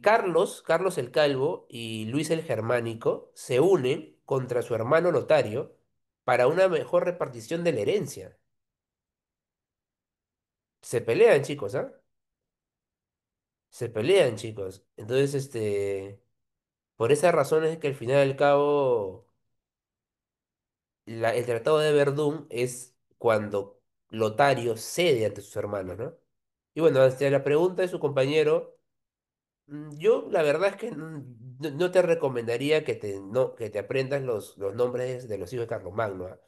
Carlos el Calvo y Luis el Germánico se unen contra su hermano Lotario para una mejor repartición de la herencia. Se pelean, chicos, ¿ah? Se pelean, chicos. Entonces, por esas razones es que al final y al cabo, el Tratado de Verdún es cuando Lotario cede ante sus hermanos, ¿no? Y bueno, ante la pregunta de su compañero. Yo la verdad es que no te recomendaría que te aprendas los nombres de los hijos de Carlomagno, ¿ah?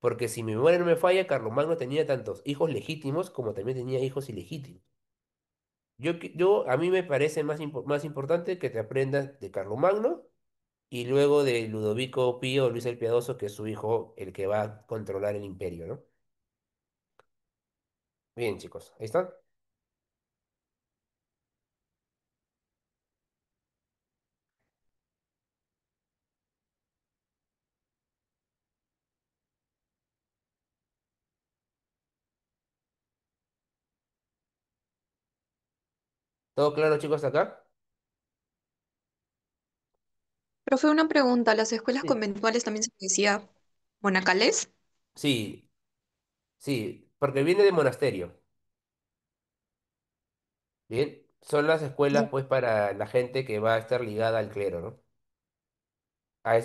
Porque si mi memoria no me falla, Carlomagno tenía tantos hijos legítimos como también tenía hijos ilegítimos. A mí me parece más importante que te aprendas de Carlomagno y luego de Ludovico Pío Luis el Piadoso, que es su hijo, el que va a controlar el imperio, ¿no? Bien, chicos, ahí están. ¿Todo claro, chicos, acá? Profe, una pregunta, ¿las escuelas Sí. conventuales también se les decía monacales? Sí, sí, porque viene de monasterio. Bien, son las escuelas pues para la gente que va a estar ligada al clero, ¿no? A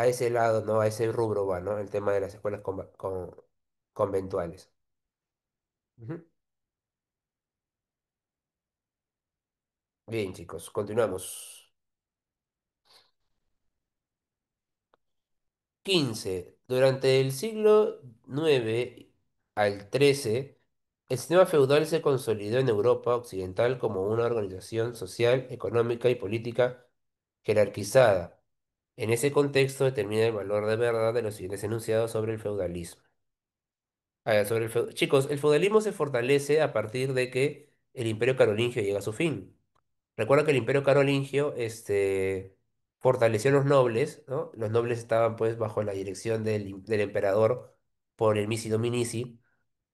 ese lado, ¿no? A ese rubro va, ¿no? El tema de las escuelas conventuales. Ujú. Bien, chicos, continuamos. 15. Durante el siglo IX al XIII, el sistema feudal se consolidó en Europa occidental como una organización social, económica y política jerarquizada. En ese contexto determina el valor de verdad de los siguientes enunciados sobre el feudalismo. Chicos, el feudalismo se fortalece a partir de que el Imperio Carolingio llega a su fin. Recuerda que el Imperio Carolingio, fortaleció a los nobles, ¿no? Los nobles estaban pues bajo la dirección del emperador por el Misi Dominici,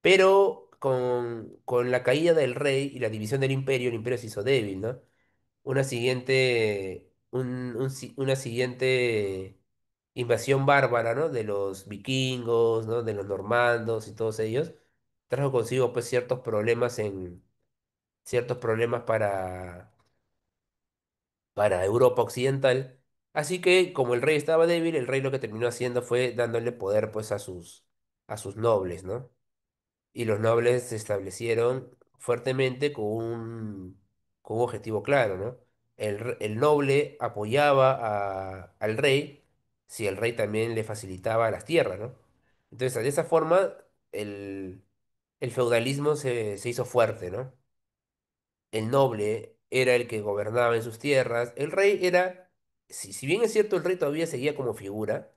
pero con la caída del rey y la división del imperio, el imperio se hizo débil, ¿no? Una siguiente invasión bárbara, ¿no? De los vikingos, ¿no? De los normandos y todos ellos, trajo consigo pues ciertos problemas para Europa occidental. Así que como el rey estaba débil, el rey lo que terminó haciendo fue dándole poder pues a sus nobles, ¿no? Y los nobles se establecieron fuertemente con un objetivo claro, ¿no? El noble apoyaba al rey si el rey también le facilitaba las tierras, ¿no? Entonces, de esa forma, el, el feudalismo se hizo fuerte, ¿no? El noble era el que gobernaba en sus tierras. El rey era, si bien es cierto, el rey todavía seguía como figura,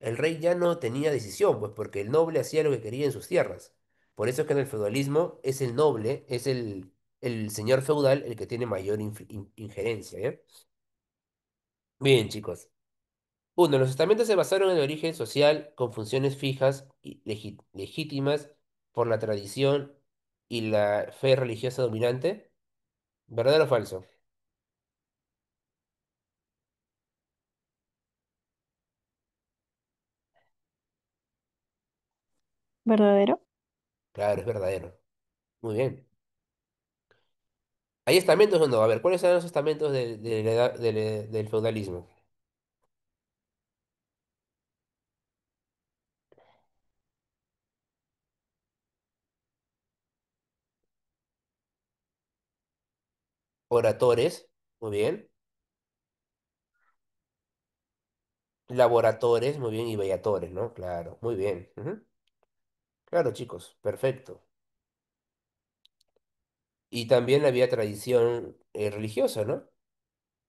el rey ya no tenía decisión, pues porque el noble hacía lo que quería en sus tierras. Por eso es que en el feudalismo es el noble, es el señor feudal el que tiene mayor injerencia, ¿ya? Bien, chicos. Uno, los estamentos se basaron en el origen social con funciones fijas y legítimas por la tradición y la fe religiosa dominante. ¿Verdadero o falso? ¿Verdadero? Claro, es verdadero. Muy bien. ¿Hay estamentos o no? A ver, ¿cuáles eran los estamentos de la del feudalismo? Oradores, muy bien. Laboradores, muy bien. Y bellatores, ¿no? Claro, muy bien. Ujú. Claro, chicos, perfecto. Y también había tradición religiosa, ¿no?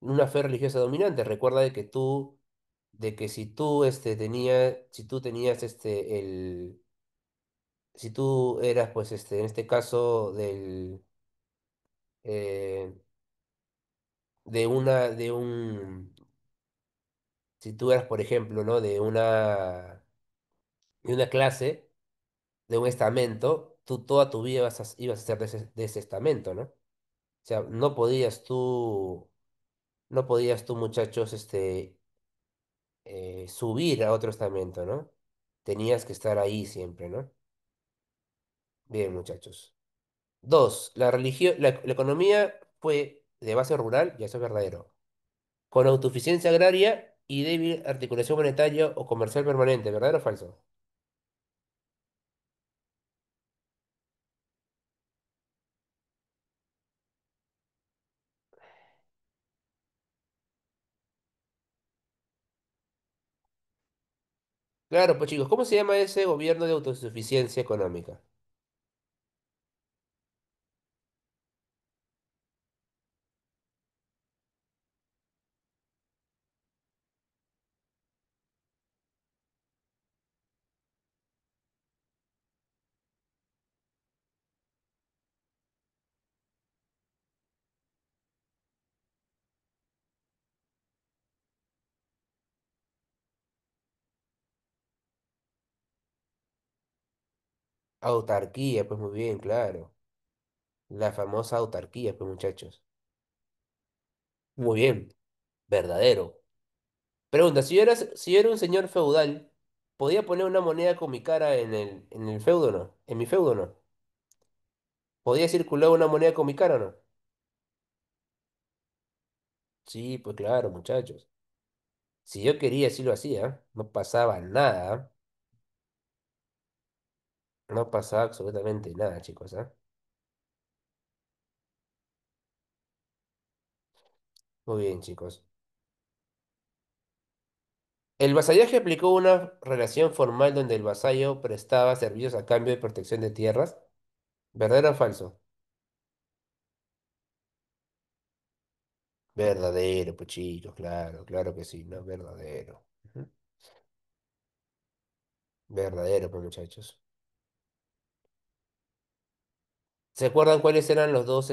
Una fe religiosa dominante. Recuerda de que si tú tenías si tú eras, pues, en este caso, eh, si tú eras, por ejemplo, ¿no? De una clase, de un estamento, tú toda tu vida ibas a ser de ese estamento, ¿no? O sea, no podías tú, muchachos, subir a otro estamento, ¿no? Tenías que estar ahí siempre, ¿no? Bien, muchachos. Dos, la economía fue de base rural, y eso es verdadero, con autosuficiencia agraria y débil articulación monetaria o comercial permanente, ¿verdadero o falso? Claro, pues chicos, ¿cómo se llama ese gobierno de autosuficiencia económica? Autarquía, pues muy bien, claro. La famosa autarquía, pues muchachos. Muy bien, verdadero. Pregunta, si yo era un señor feudal, ¿podía poner una moneda con mi cara en el feudo o no? ¿En mi feudo o no? ¿Podía circular una moneda con mi cara o no? Sí, pues claro, muchachos. Si yo quería, sí lo hacía. No pasaba nada. No pasaba absolutamente nada, chicos, ¿ah? Muy bien, chicos. El vasallaje aplicó una relación formal donde el vasallo prestaba servicios a cambio de protección de tierras. ¿Verdadero o falso? Verdadero, pues chicos, claro, claro que sí, ¿no? Verdadero. Ujú. Verdadero, pues muchachos. ¿Se acuerdan cuáles eran las dos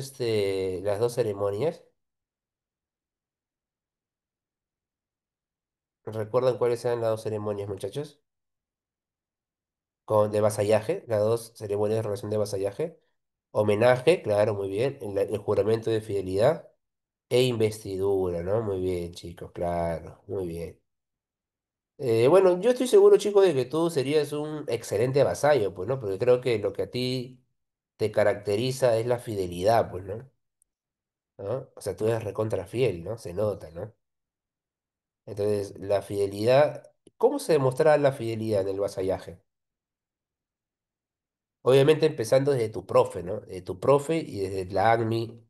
ceremonias? ¿Recuerdan cuáles eran las dos ceremonias, muchachos? De vasallaje, las dos ceremonias de relación de vasallaje. Homenaje, claro, muy bien. El juramento de fidelidad e investidura, ¿no? Muy bien, chicos, claro, muy bien. Bueno, yo estoy seguro, chico, de que tú serías un excelente vasallo, pues, ¿no? Porque creo que lo que a ti te caracteriza es la fidelidad, pues, ¿no? ¿No? O sea, tú eres recontra fiel, ¿no? Se nota, ¿no? Entonces, la fidelidad, ¿cómo se demostraba la fidelidad en el vasallaje? Obviamente empezando desde tu profe, ¿no? De tu profe y desde la AGMI,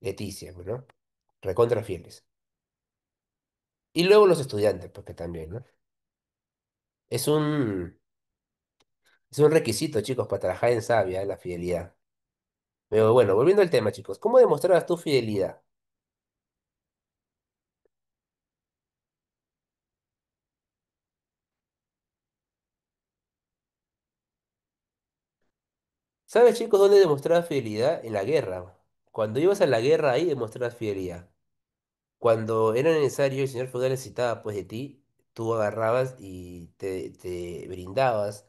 Leticia, pues, ¿no? Recontra fieles. Y luego los estudiantes, pues que también, ¿no? Es un, es un requisito, chicos, para trabajar en Savia, la fidelidad. Pero bueno, volviendo al tema, chicos, ¿cómo demostrabas tu fidelidad? ¿Sabes, chicos, dónde demostrabas fidelidad? En la guerra. Cuando ibas a la guerra, ahí demostrabas fidelidad. Cuando era necesario, el señor feudal necesitaba pues de ti, tú agarrabas y te brindabas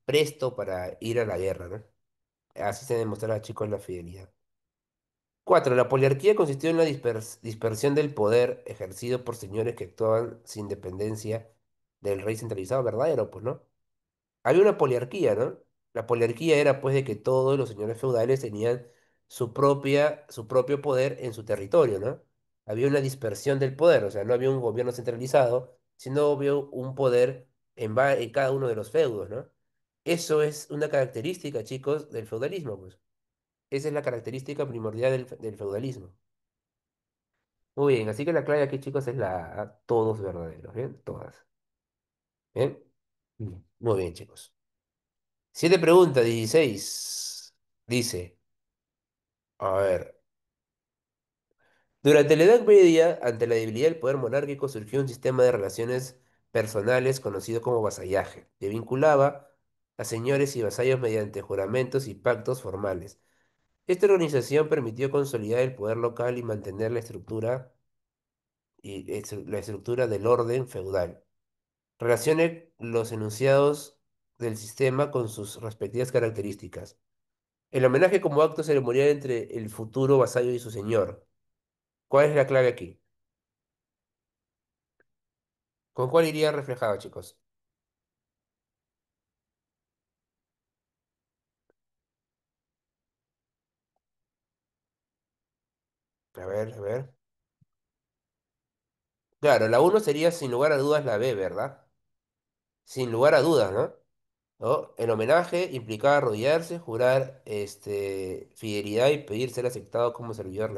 presto para ir a la guerra, ¿no? Así se demostraba, chicos, la fidelidad. Cuatro, la poliarquía consistió en la dispersión del poder ejercido por señores que actuaban sin dependencia del rey centralizado, verdadero, pues, ¿no? Había una poliarquía, ¿no? La poliarquía era pues de que todos los señores feudales tenían su propio poder en su territorio, ¿no? Había una dispersión del poder, o sea, no había un gobierno centralizado, sino había un poder en cada uno de los feudos, ¿no? Eso es una característica, chicos, del feudalismo, pues. Esa es la característica primordial del feudalismo. Muy bien, así que la clave aquí, chicos, es la A, todos verdaderos, ¿bien? Todas. ¿Bien? Muy bien, chicos. Siete preguntas, 16. Dice, a ver, durante la Edad Media, ante la debilidad del poder monárquico, surgió un sistema de relaciones personales conocido como vasallaje, que vinculaba a señores y vasallos mediante juramentos y pactos formales. Esta organización permitió consolidar el poder local y mantener la estructura del orden feudal. Relacione los enunciados del sistema con sus respectivas características. El homenaje como acto ceremonial entre el futuro vasallo y su señor. ¿Cuál es la clave aquí? ¿Con cuál iría reflejado, chicos? A ver, a ver. Claro, la uno sería sin lugar a dudas la B, ¿verdad? Sin lugar a dudas, ¿no? ¿No? El homenaje implicaba arrodillarse, jurar fidelidad y pedir ser aceptado como servidor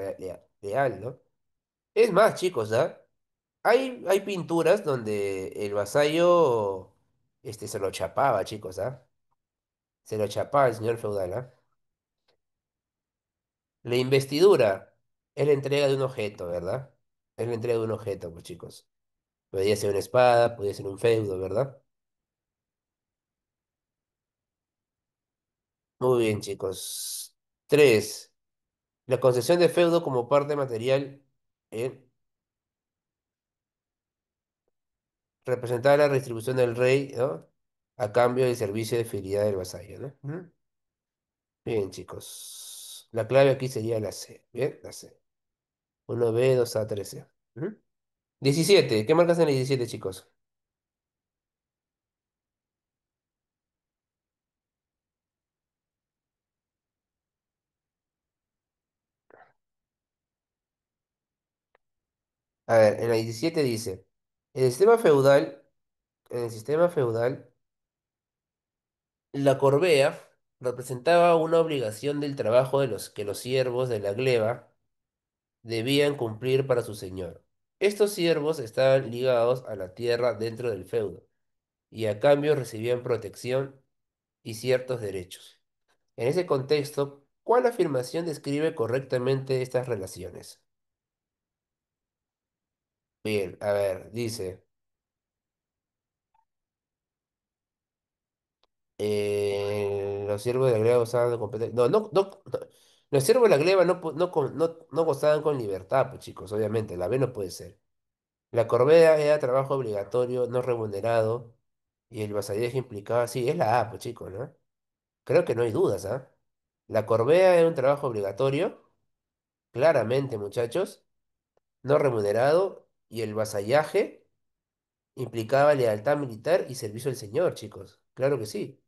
leal, ¿no? Es más, chicos, ¿ah? Hay pinturas donde el vasallo se lo chapaba, chicos, ¿ah? Se lo chapaba el señor feudal, ¿ah? La investidura es la entrega de un objeto, ¿verdad? Es la entrega de un objeto, pues chicos. Podría ser una espada, podría ser un feudo, ¿verdad? Muy bien, chicos. Tres. La concesión de feudo como parte material eh, representaba la retribución del rey, ¿no? A cambio del servicio de fidelidad del vasallo, ¿no? Ujú. Bien, chicos. La clave aquí sería la C. Bien, la C. Uno b 2A, 3C. Ujú. 17. ¿Qué marcas en el 17, chicos? A ver, en la 17 dice, en el sistema feudal, en el sistema feudal, la corvea representaba una obligación del trabajo de los que los siervos de la gleba debían cumplir para su señor. Estos siervos estaban ligados a la tierra dentro del feudo y a cambio recibían protección y ciertos derechos. En ese contexto, ¿cuál afirmación describe correctamente estas relaciones? Bien, a ver, dice, los siervos de la gleba gozaban de competencia. No. Los siervos de la gleba no gozaban con libertad, pues chicos, obviamente, la B no puede ser. La corvea era trabajo obligatorio, no remunerado, y el vasallaje implicaba, sí, es la A, pues chicos, ¿no? Creo que no hay dudas, ¿ah? La corvea era un trabajo obligatorio, claramente, muchachos, no remunerado, y el vasallaje. Implicaba lealtad militar y servicio al Señor, chicos. Claro que sí.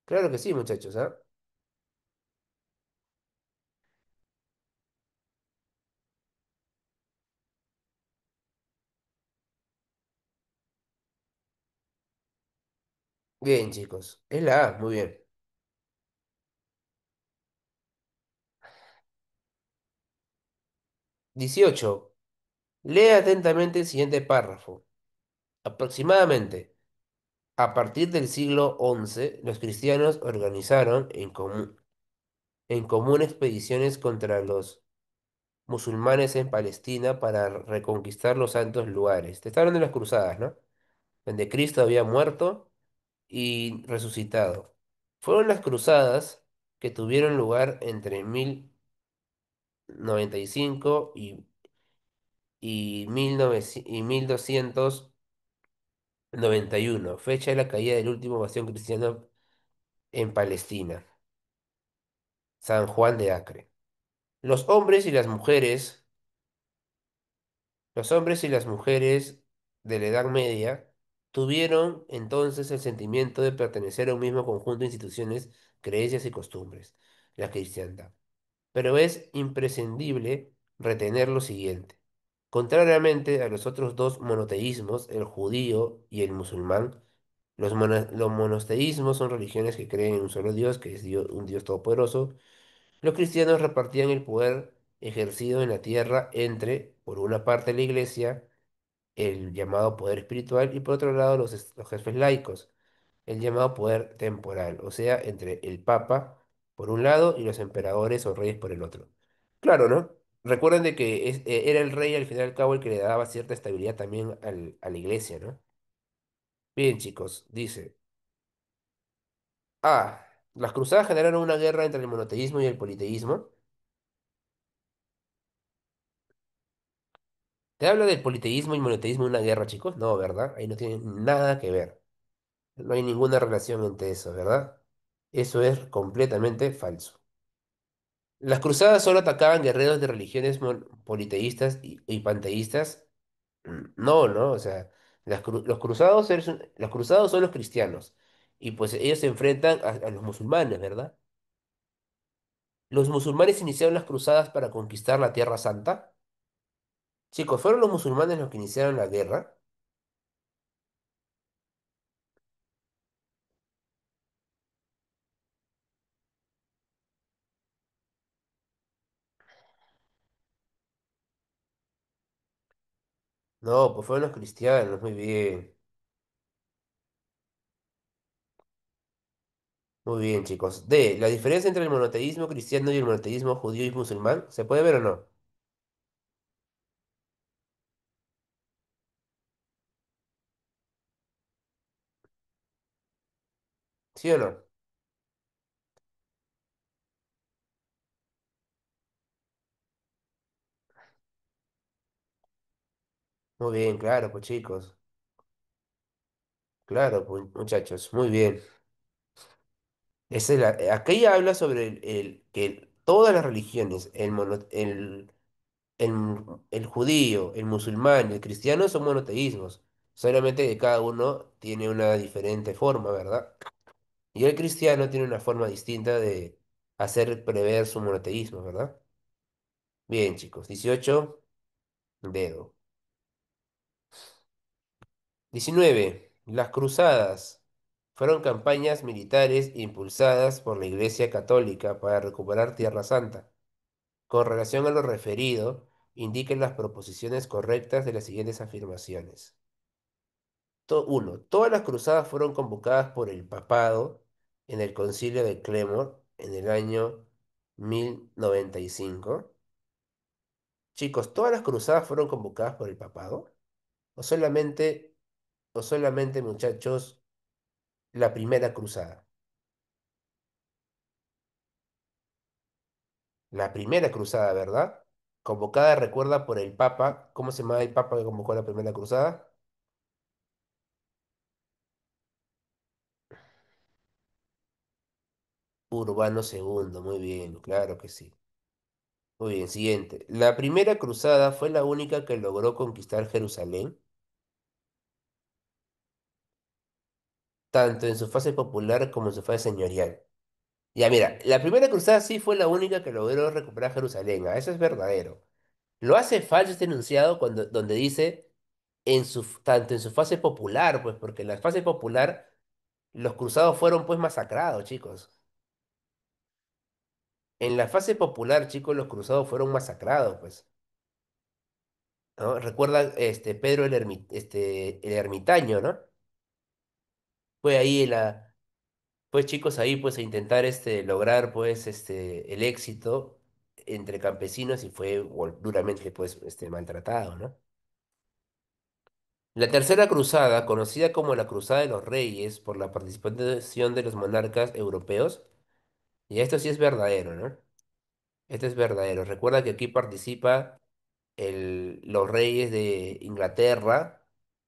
Claro que sí, muchachos, ¿ah? Bien, chicos. Es la A, muy bien. 18. Lea atentamente el siguiente párrafo. Aproximadamente, a partir del siglo XI, los cristianos organizaron en común expediciones contra los musulmanes en Palestina para reconquistar los santos lugares. Te está hablando de las cruzadas, ¿no? Donde Cristo había muerto y resucitado. Fueron las cruzadas que tuvieron lugar entre 1095 y 1291, fecha de la caída del último bastión cristiano en Palestina, San Juan de Acre. Los hombres y las mujeres, los hombres y las mujeres de la Edad Media tuvieron entonces el sentimiento de pertenecer a un mismo conjunto de instituciones, creencias y costumbres, la cristiandad. Pero es imprescindible retener lo siguiente. Contrariamente a los otros dos monoteísmos, el judío y el musulmán, los monoteísmos son religiones que creen en un solo Dios, que es un Dios todopoderoso. Los cristianos repartían el poder ejercido en la tierra entre, por una parte, la iglesia, el llamado poder espiritual, y por otro lado, los jefes laicos, el llamado poder temporal, o sea, entre el papa por un lado y los emperadores o reyes por el otro. Claro, ¿no? Recuerden de que era el rey al fin y al cabo el que le daba cierta estabilidad también a la iglesia, ¿no? Bien, chicos, dice. A. Las cruzadas generaron una guerra entre el monoteísmo y el politeísmo. ¿Te habla del politeísmo y monoteísmo una guerra, chicos? No, ¿verdad? Ahí no tiene nada que ver. No hay ninguna relación entre eso, ¿verdad? Eso es completamente falso. Las cruzadas solo atacaban guerreros de religiones politeístas y panteístas. No, no, o sea, los cruzados son los cristianos. Y pues ellos se enfrentan a los musulmanes, ¿verdad? Los musulmanes iniciaron las cruzadas para conquistar la Tierra Santa. Chicos, ¿fueron los musulmanes los que iniciaron la guerra? No, pues fueron los cristianos, muy bien. Muy bien, chicos. D. La diferencia entre el monoteísmo cristiano y el monoteísmo judío y musulmán, ¿se puede ver o no? ¿Sí o no? Muy bien, claro, pues chicos. Claro, pues muchachos, muy bien. Aquí habla sobre que todas las religiones, el judío, el musulmán, el cristiano son monoteísmos. Solamente que cada uno tiene una diferente forma, ¿verdad? Y el cristiano tiene una forma distinta de hacer prever su monoteísmo, ¿verdad? Bien, chicos. 18 dedo. 19. Las cruzadas fueron campañas militares impulsadas por la Iglesia Católica para recuperar Tierra Santa. Con relación a lo referido, indiquen las proposiciones correctas de las siguientes afirmaciones. 1. Todas las cruzadas fueron convocadas por el papado en el concilio de Clemor en el año 1095. Chicos, ¿todas las cruzadas fueron convocadas por el papado? ¿O solamente, o solamente, muchachos, la primera cruzada? La primera cruzada, ¿verdad? Convocada, recuerda, por el Papa. ¿Cómo se llama el Papa que convocó la primera cruzada? Urbano II, muy bien, claro que sí. Muy bien, siguiente. La primera cruzada fue la única que logró conquistar Jerusalén. tanto en su fase popular como en su fase señorial. Ya mira, la primera cruzada sí fue la única que logró recuperar Jerusalén, eso es verdadero. Lo hace falso este enunciado donde dice tanto en su fase popular, pues porque en la fase popular los cruzados fueron pues masacrados, chicos. En la fase popular, chicos, los cruzados fueron masacrados, pues. ¿No? Recuerda Pedro el ermitaño, ¿no? Fue ahí pues chicos, ahí pues a intentar lograr pues el éxito entre campesinos y fue duramente pues maltratado, ¿no? La tercera cruzada, conocida como la Cruzada de los Reyes por la participación de los monarcas europeos, y esto sí es verdadero, ¿no? Esto es verdadero. Recuerda que aquí participa los reyes de Inglaterra,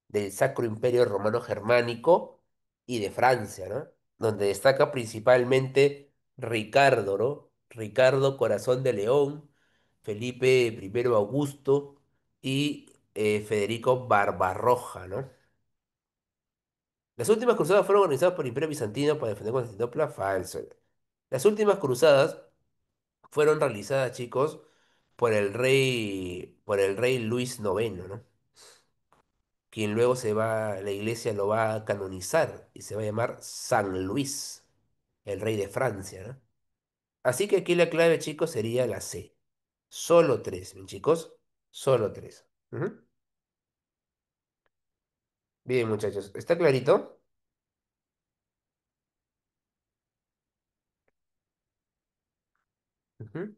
del Sacro Imperio Romano Germánico y de Francia, ¿no? Donde destaca principalmente Ricardo, ¿no? Ricardo Corazón de León, Felipe I Augusto y Federico Barbarroja, ¿no? Las últimas cruzadas fueron organizadas por el Imperio Bizantino para defender Constantinopla, falso. Las últimas cruzadas fueron realizadas, chicos, por el rey Luis IX, ¿no? Quien luego la iglesia lo va a canonizar y se va a llamar San Luis, el rey de Francia, ¿no? Así que aquí la clave, chicos, sería la C. Solo tres, ¿bien, chicos? Solo tres. Ujú. Bien, muchachos, ¿está clarito? Ujú.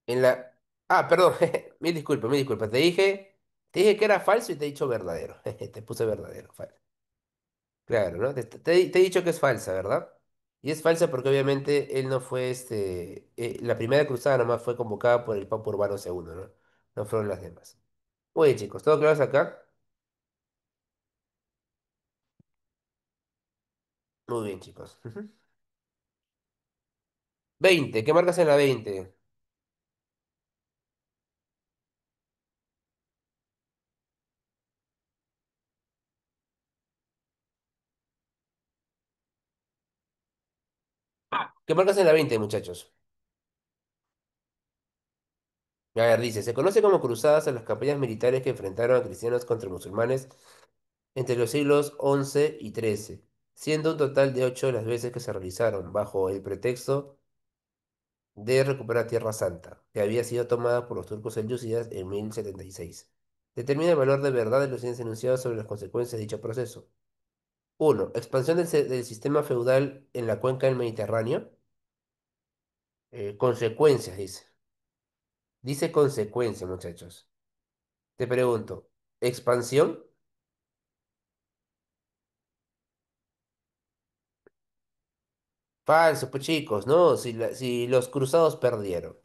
En la... Ah, perdón, mil disculpas. Te dije que era falso y te he dicho verdadero. Te puse verdadero. Claro, ¿no? Te he dicho que es falsa, ¿verdad? Y es falsa porque obviamente él no fue la primera cruzada nomás fue convocada por el Papa Urbano II, ¿no? No fueron las demás. Oye, chicos, ¿todo claro hasta acá? Muy bien, chicos. Ujú. 20, ¿qué marcas en la 20? ¿Qué marcas en la 20, muchachos? A ver, dice, se conoce como cruzadas a las campañas militares que enfrentaron a cristianos contra musulmanes entre los siglos XI y XIII, siendo un total de 8 las veces que se realizaron, bajo el pretexto de recuperar Tierra Santa, que había sido tomada por los turcos selyúcidas en 1076. Determina el valor de verdad de los bienes enunciados sobre las consecuencias de dicho proceso. Uno, expansión del sistema feudal en la cuenca del Mediterráneo. Consecuencias, dice. Dice consecuencia, muchachos. Te pregunto, ¿expansión? Falso, pues chicos, no, si los cruzados perdieron.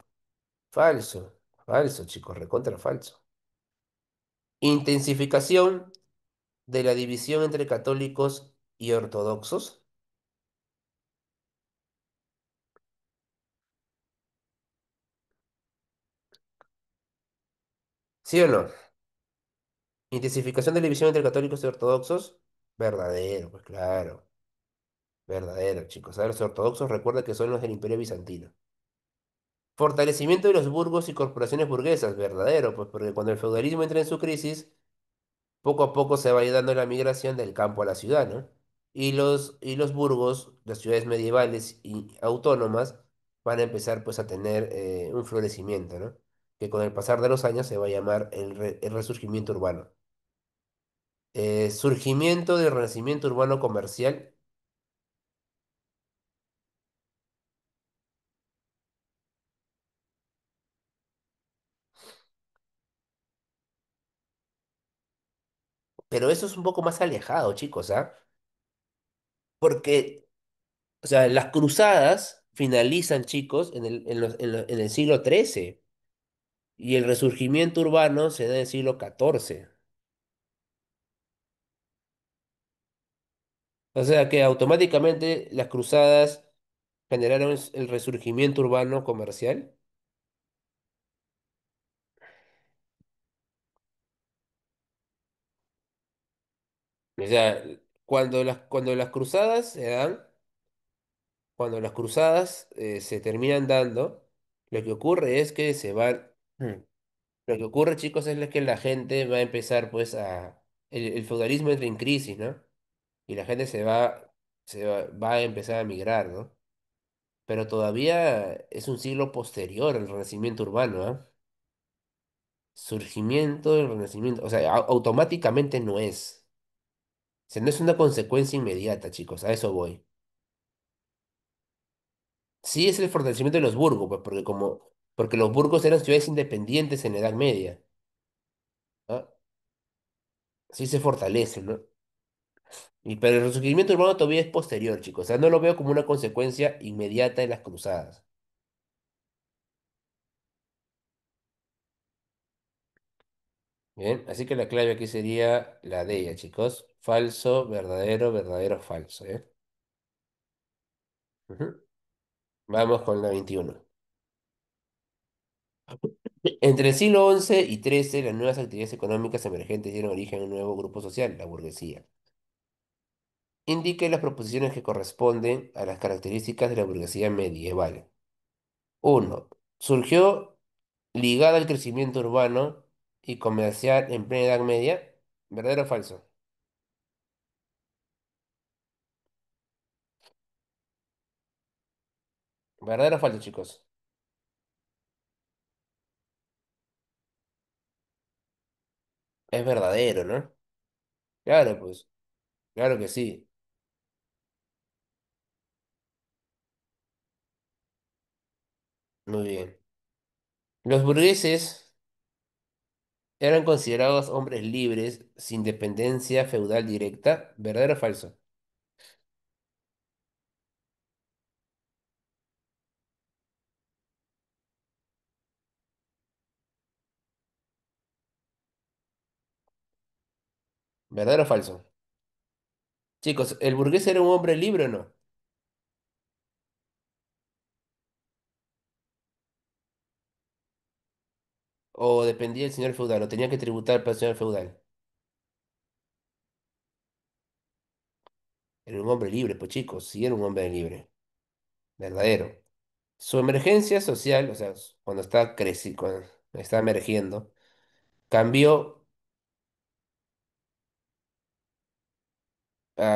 Falso, falso, chicos, recontra falso. Intensificación de la división entre católicos y ortodoxos. ¿Sí o no? Intensificación de la división entre católicos y ortodoxos. Verdadero, pues claro. Verdadero, chicos. A ver, los ortodoxos recuerda que son los del Imperio Bizantino. Fortalecimiento de los burgos y corporaciones burguesas. Verdadero, pues porque cuando el feudalismo entra en su crisis, poco a poco se va a ir dando la migración del campo a la ciudad, ¿no? Y los burgos, las ciudades medievales y autónomas, van a empezar pues a tener un florecimiento, ¿no? Que con el pasar de los años se va a llamar el resurgimiento urbano. Surgimiento del renacimiento urbano comercial, pero eso es un poco más alejado, chicos, ¿ah? Porque, o sea, las cruzadas finalizan, chicos, en el siglo XIII y el resurgimiento urbano se da en el siglo XIV. O sea que automáticamente las cruzadas generaron el resurgimiento urbano comercial. O sea, cuando las cruzadas se dan, cuando las cruzadas se terminan dando, lo que ocurre es que se van. Lo que ocurre, chicos, es que la gente va a empezar, pues, el feudalismo entra en crisis, ¿no? Y la gente va a empezar a migrar, ¿no? Pero todavía es un siglo posterior al Renacimiento urbano, ¿ah? Surgimiento del Renacimiento, o sea, automáticamente no es. O sea, no es una consecuencia inmediata, chicos, a eso voy. Sí es el fortalecimiento de los burgos, pues, porque los burgos eran ciudades independientes en la Edad Media, ¿no? Sí se fortalecen, ¿no? Pero el resurgimiento urbano todavía es posterior, chicos. O sea, no lo veo como una consecuencia inmediata de las cruzadas. Bien, así que la clave aquí sería la de ella, chicos. Falso, verdadero, verdadero, falso, ¿eh? Ujú. Vamos con la 21. Entre el siglo XI y XIII, las nuevas actividades económicas emergentes dieron origen a un nuevo grupo social, la burguesía. Indique las proposiciones que corresponden a las características de la burguesía medieval. Uno, surgió ligada al crecimiento urbano y comercial en plena Edad Media. ¿Verdadero o falso? ¿Verdadero o falso, chicos? Es verdadero, ¿no? Claro, pues, claro que sí. Muy bien. Los burgueses eran considerados hombres libres, sin dependencia feudal directa. ¿Verdadero o falso? ¿Verdadero o falso? Chicos, ¿el burgués era un hombre libre o no? ¿O dependía del señor feudal? ¿O tenía que tributar para el señor feudal? Era un hombre libre, pues chicos, sí era un hombre libre. Verdadero. Su emergencia social, o sea, cuando está emergiendo, cambió,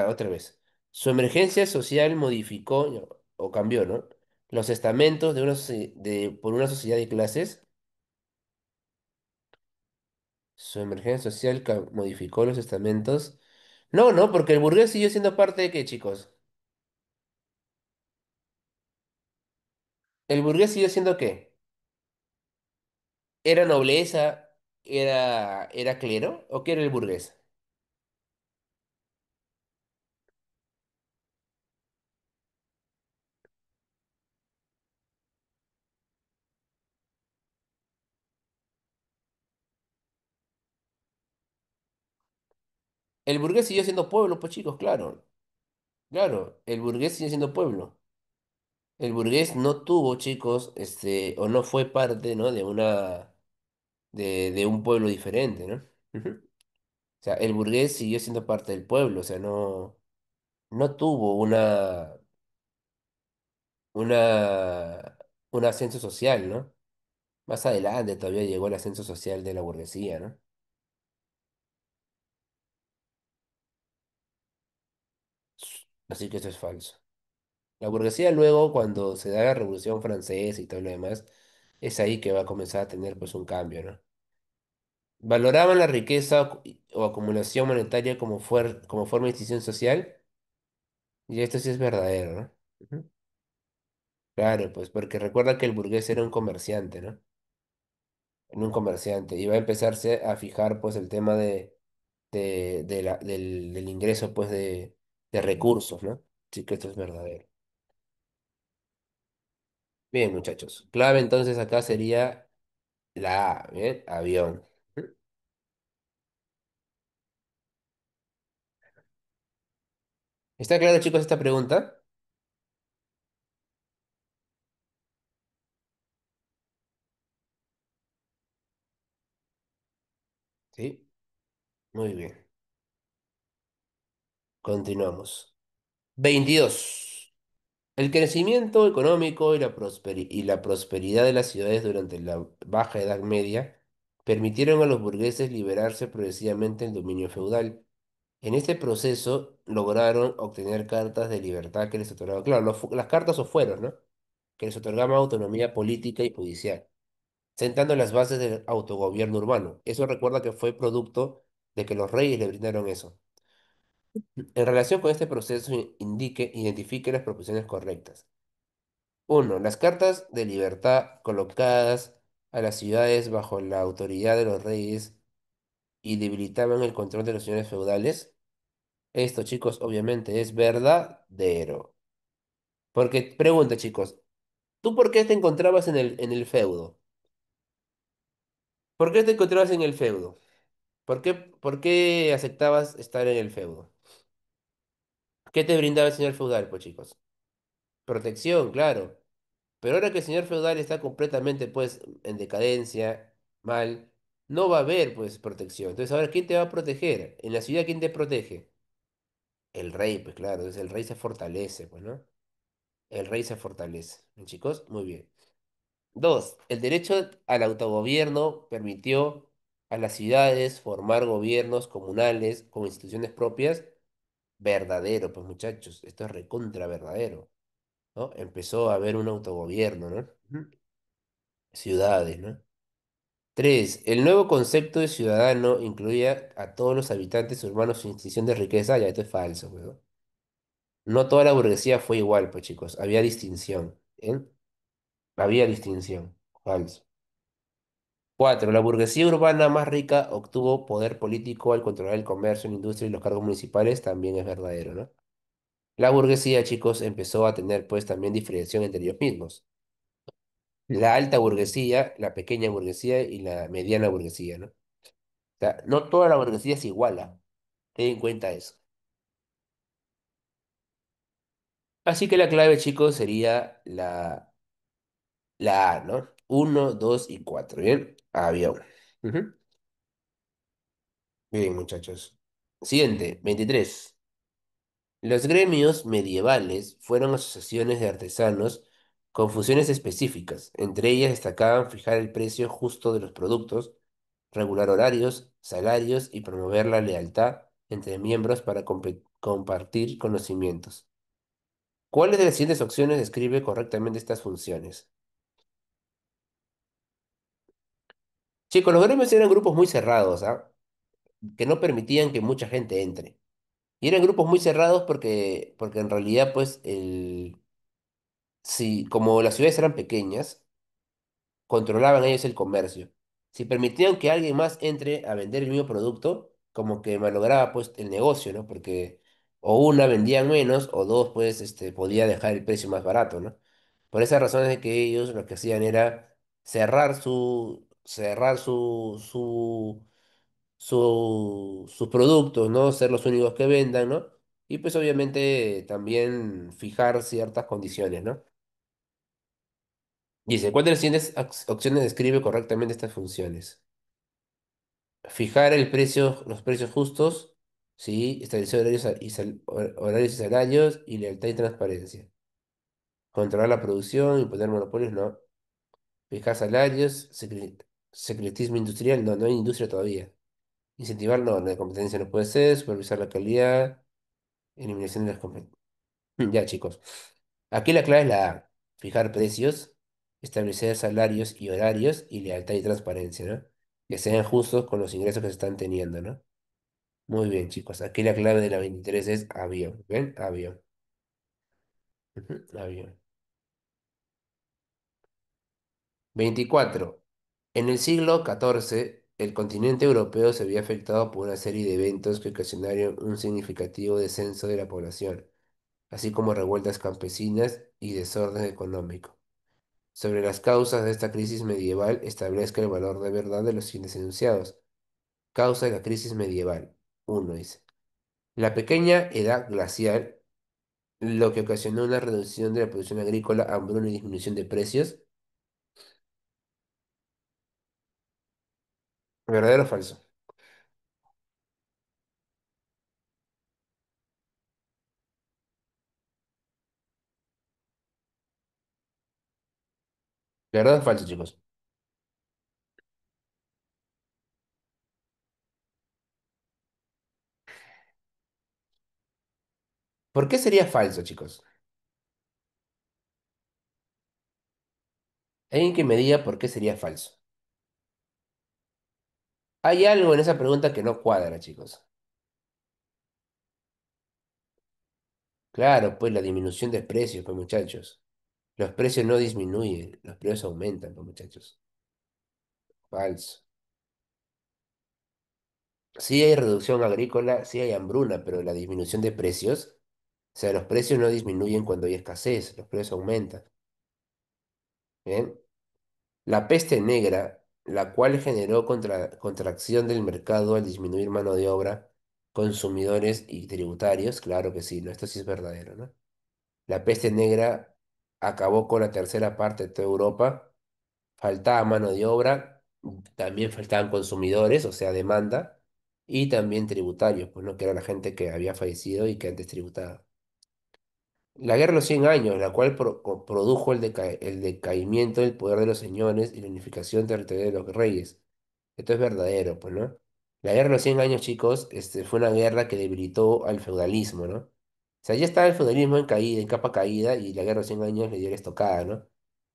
otra vez. Su emergencia social modificó o cambió, ¿no? Los estamentos por una sociedad de clases. Su emergencia social modificó los estamentos. No, no, porque el burgués siguió siendo parte de qué, chicos. ¿El burgués siguió siendo qué? ¿Era nobleza? ¿Era clero? ¿O qué era el burgués? El burgués siguió siendo pueblo, pues chicos, claro. Claro, el burgués sigue siendo pueblo. El burgués no tuvo, chicos, o no fue parte, ¿no? De un pueblo diferente, ¿no? Ujú. O sea, el burgués siguió siendo parte del pueblo, o sea, no tuvo una, un ascenso social, ¿no? Más adelante todavía llegó el ascenso social de la burguesía, ¿no? Así que eso es falso. La burguesía luego, cuando se da la Revolución Francesa y todo lo demás, es ahí que va a comenzar a tener pues un cambio, ¿no? Valoraban la riqueza o acumulación monetaria como forma de distinción social, y esto sí es verdadero, ¿no? Ujú. Claro, pues porque recuerda que el burgués era un comerciante, ¿no? Era un comerciante, y va a empezarse a fijar pues el tema del ingreso pues de recursos, ¿no? Sí que esto es verdadero. Bien, muchachos. Clave entonces acá sería la A, ¿bien? Avión. ¿Está claro, chicos, esta pregunta? Sí, muy bien. Continuamos. 22. El crecimiento económico y la prosperidad de las ciudades durante la Baja Edad Media permitieron a los burgueses liberarse progresivamente del dominio feudal. En este proceso lograron obtener cartas de libertad que les otorgaban, claro, las cartas o fueros, ¿no? Que les otorgaban autonomía política y judicial, sentando las bases del autogobierno urbano. Eso recuerda que fue producto de que los reyes le brindaron eso. En relación con este proceso, identifique las proporciones correctas. Uno, las cartas de libertad colocadas a las ciudades bajo la autoridad de los reyes y debilitaban el control de los señores feudales. Esto, chicos, obviamente es verdadero. Porque, pregunta, chicos, ¿tú por qué te encontrabas en el feudo? ¿Por qué te encontrabas en el feudo? ¿Por qué aceptabas estar en el feudo? ¿Qué te brindaba el señor feudal, pues, chicos? Protección, claro. Pero ahora que el señor feudal está completamente, pues, en decadencia, mal, no va a haber, pues, protección. Entonces, ahora, ¿quién te va a proteger? En la ciudad, ¿quién te protege? El rey, pues, claro. Entonces, el rey se fortalece, pues, ¿no? El rey se fortalece. ¿Bien, chicos? Muy bien. Dos, el derecho al autogobierno permitió a las ciudades formar gobiernos comunales con instituciones propias. Verdadero, pues, muchachos. Esto es recontra verdadero, ¿no? Empezó a haber un autogobierno, ¿no? Ujú. Ciudades, ¿no? Tres, el nuevo concepto de ciudadano incluía a todos los habitantes urbanos sin distinción de riqueza. Ya, esto es falso, weón. No toda la burguesía fue igual, pues chicos. Había distinción. ¿Bien? Había distinción. Falso. Cuatro, la burguesía urbana más rica obtuvo poder político al controlar el comercio, la industria y los cargos municipales. También es verdadero, ¿no? La burguesía, chicos, empezó a tener pues también diferenciación entre ellos mismos. La alta burguesía, la pequeña burguesía y la mediana burguesía, ¿no? O sea, no toda la burguesía es igual, ¿ah? Ten en cuenta eso. Así que la clave, chicos, sería la A, ¿no? Uno, 2 y 4. ¿Bien? Avión. Ujú. Bien, muchachos. Siguiente, 23. Los gremios medievales fueron asociaciones de artesanos con funciones específicas. Entre ellas destacaban fijar el precio justo de los productos, regular horarios, salarios y promover la lealtad entre miembros para compartir conocimientos. ¿Cuáles de las siguientes opciones describe correctamente estas funciones? Chicos, los gremios eran grupos muy cerrados, ¿ah? Que no permitían que mucha gente entre. Y eran grupos muy cerrados porque en realidad, pues, si, como las ciudades eran pequeñas, controlaban ellos el comercio. Si permitían que alguien más entre a vender el mismo producto, como que malograba, pues, el negocio, ¿no? Porque o una vendían menos, o dos, pues, podía dejar el precio más barato, ¿no? Por esa razón es de que ellos lo que hacían era sus productos, ¿no? Ser los únicos que vendan, ¿no? Y pues obviamente también fijar ciertas condiciones, ¿no? Dice, ¿cuál de las siguientes opciones describe correctamente estas funciones? Fijar el precio, los precios justos, ¿sí? Establecer horarios y salarios y lealtad y transparencia. Controlar la producción, imponer monopolios, no. Fijar salarios, secretismo industrial, no, no hay industria todavía. Incentivar, no, la competencia no puede ser. Supervisar la calidad, eliminación de las competencias. Ya, chicos. Aquí la clave es la A. Fijar precios, establecer salarios y horarios y lealtad y transparencia, ¿no? Que sean justos con los ingresos que se están teniendo, ¿no? Muy bien, chicos. Aquí la clave de la 23 es avión. ¿Ven? Avión. Ujú, avión. 24. En el siglo XIV, el continente europeo se vio afectado por una serie de eventos que ocasionaron un significativo descenso de la población, así como revueltas campesinas y desorden económico. Sobre las causas de esta crisis medieval, establezca el valor de verdad de los siguientes enunciados. Causa de la crisis medieval. Uno dice. La pequeña edad glacial lo que ocasionó una reducción de la producción agrícola, hambruna y disminución de precios. ¿Verdadero o falso? ¿Verdadero o falso, chicos? ¿Por qué sería falso, chicos? Alguien que me diga por qué sería falso. Hay algo en esa pregunta que no cuadra, chicos. Claro, pues la disminución de precios, pues muchachos. Los precios no disminuyen, los precios aumentan, pues muchachos. Falso. Sí hay reducción agrícola, sí hay hambruna, pero la disminución de precios, o sea, los precios no disminuyen cuando hay escasez, los precios aumentan. ¿Bien? La peste negra, la cual generó contracción del mercado al disminuir mano de obra, consumidores y tributarios, claro que sí, ¿no? Esto sí es verdadero, ¿no? La peste negra acabó con la tercera parte de toda Europa, faltaba mano de obra, también faltaban consumidores, o sea, demanda, y también tributarios, pues, ¿no? Que era la gente que había fallecido y que antes tributaba. La Guerra de los Cien Años, la cual produjo el decaimiento del poder de los señores y la unificación territorial de los reyes. Esto es verdadero, pues, ¿no? La Guerra de los Cien Años, chicos, fue una guerra que debilitó al feudalismo, ¿no? O sea, ya estaba el feudalismo en caída, en capa caída, y la Guerra de los Cien Años le dio la estocada, ¿no?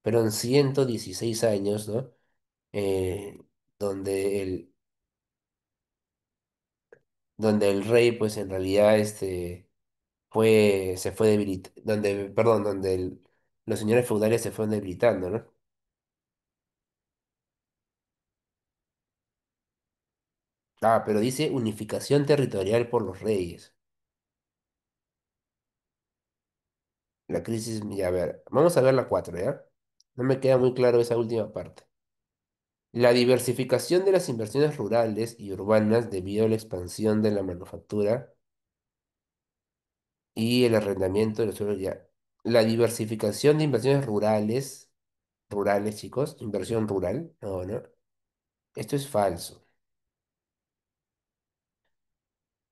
Pero en 116 años, ¿no? Eh, donde donde el rey, pues, en realidad, se fue debilitando, perdón, los señores feudales se fueron debilitando, ¿no? Ah, pero dice unificación territorial por los reyes. La crisis, ya a ver, vamos a ver la 4, ¿ya? No me queda muy claro esa última parte. La diversificación de las inversiones rurales y urbanas debido a la expansión de la manufactura y el arrendamiento de los suelos ya. La diversificación de inversiones rurales, chicos, inversión rural, no, no. Esto es falso.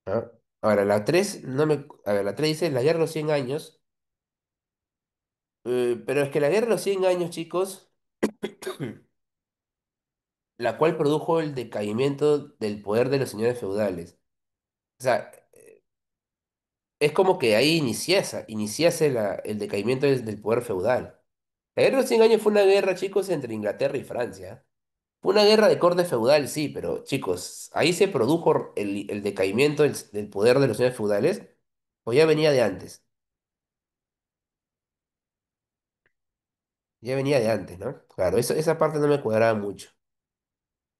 ¿Ah? Ahora, la 3 no me... A ver, la 3 dice la guerra de los 100 años, pero es que la guerra de los 100 años, chicos, la cual produjo el decaimiento del poder de los señores feudales. O sea, es como que ahí iniciase el decaimiento del poder feudal. La guerra de los 100 años fue una guerra, chicos, entre Inglaterra y Francia. Fue una guerra de corte feudal, sí, pero chicos, ahí se produjo el decaimiento del poder de los señores feudales, o ya venía de antes, ya venía de antes, ¿no? Claro, esa parte no me cuadraba mucho.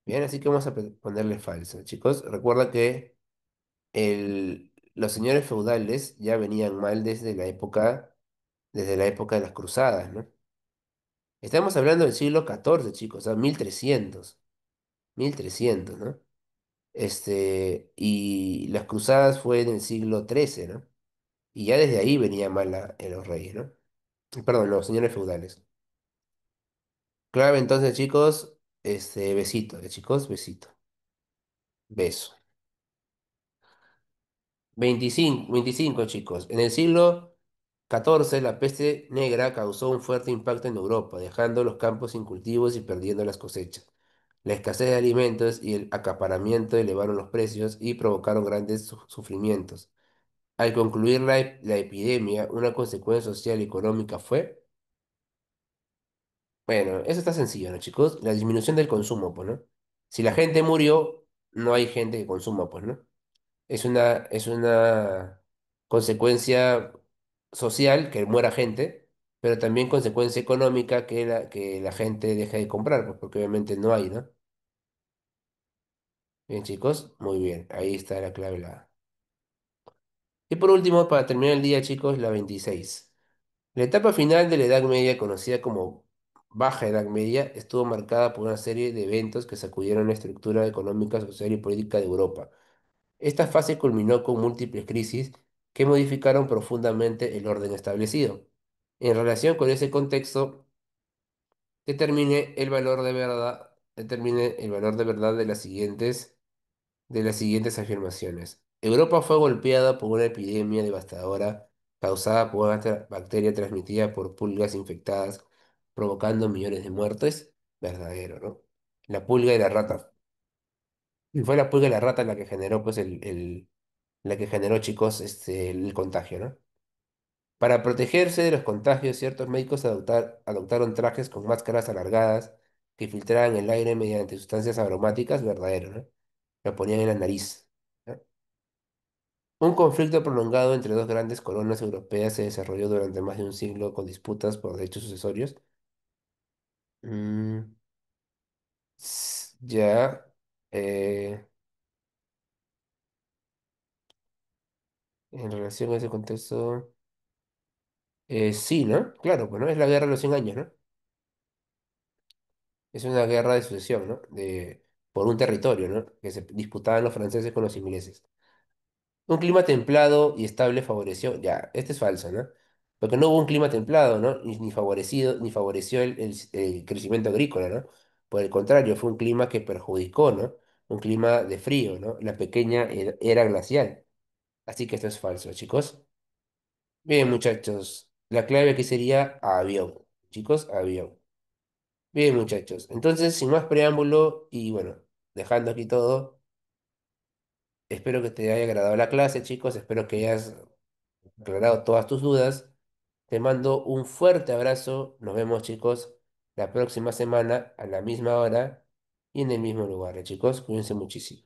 Bien, así que vamos a ponerle falso. Chicos, recuerda que los señores feudales ya venían mal desde la época de las cruzadas, ¿no? Estamos hablando del siglo XIV, chicos, o sea, 1300, ¿no? Y las cruzadas fue en el siglo XIII, ¿no? Y ya desde ahí venía mal en los reyes, ¿no? Perdón, los señores feudales. Clave entonces, chicos, besito, chicos, besito. Beso. 25 chicos. En el siglo XIV, la peste negra causó un fuerte impacto en Europa, dejando los campos sin cultivos y perdiendo las cosechas. La escasez de alimentos y el acaparamiento elevaron los precios y provocaron grandes sufrimientos. Al concluir la epidemia, una consecuencia social y económica fue, bueno, eso está sencillo, ¿no, chicos? La disminución del consumo, pues, ¿no? Si la gente murió, no hay gente que consuma, pues, ¿no? Es una consecuencia social que muera gente, pero también consecuencia económica que la gente deje de comprar, pues, porque obviamente no hay, ¿no? Bien, chicos, muy bien, ahí está la clave. Y por último, para terminar el día, chicos, la 26. La etapa final de la Edad Media, conocida como Baja Edad Media, estuvo marcada por una serie de eventos que sacudieron la estructura económica, social y política de Europa. Esta fase culminó con múltiples crisis que modificaron profundamente el orden establecido. En relación con ese contexto, determine el valor de verdad de las siguientes afirmaciones. Europa fue golpeada por una epidemia devastadora causada por una bacteria transmitida por pulgas infectadas, provocando millones de muertes. Verdadero, ¿no? La pulga y la rata. Y fue la pulga y la rata la que generó, pues, la que generó, chicos, el contagio, ¿no? Para protegerse de los contagios, ciertos médicos adoptaron trajes con máscaras alargadas que filtraban el aire mediante sustancias aromáticas. Verdadero, ¿no? Lo ponían en la nariz, ¿no? Un conflicto prolongado entre dos grandes coronas europeas se desarrolló durante más de un siglo con disputas por derechos sucesorios. Mm, ya. eh, en relación a ese contexto. Sí, ¿no? Claro, pues no es la guerra de los 100 años, ¿no? Es una guerra de sucesión, ¿no? Por un territorio, ¿no? Que se disputaban los franceses con los ingleses. Un clima templado y estable favoreció, ya, este es falso, ¿no? Porque no hubo un clima templado, ¿no? Ni favoreció el crecimiento agrícola, ¿no? Por el contrario, fue un clima que perjudicó, ¿no? Un clima de frío, ¿no? La pequeña era glacial. Así que esto es falso, chicos. Bien, muchachos, la clave aquí sería avión. Chicos, avión. Bien, muchachos. Entonces, sin más preámbulo y bueno, dejando aquí todo, espero que te haya agradado la clase, chicos. Espero que hayas aclarado todas tus dudas. Te mando un fuerte abrazo. Nos vemos, chicos, la próxima semana a la misma hora y en el mismo lugar, chicos. Cuídense muchísimo.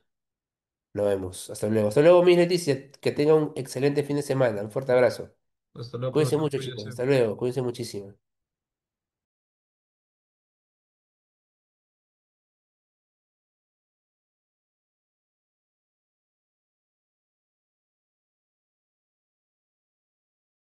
Nos vemos. Hasta luego. Hasta luego, mi Leticia. Que tenga un excelente fin de semana. Un fuerte abrazo. Hasta luego, Cuídense profesor. mucho, chicos. Cuídese. Hasta luego. Cuídense muchísimo.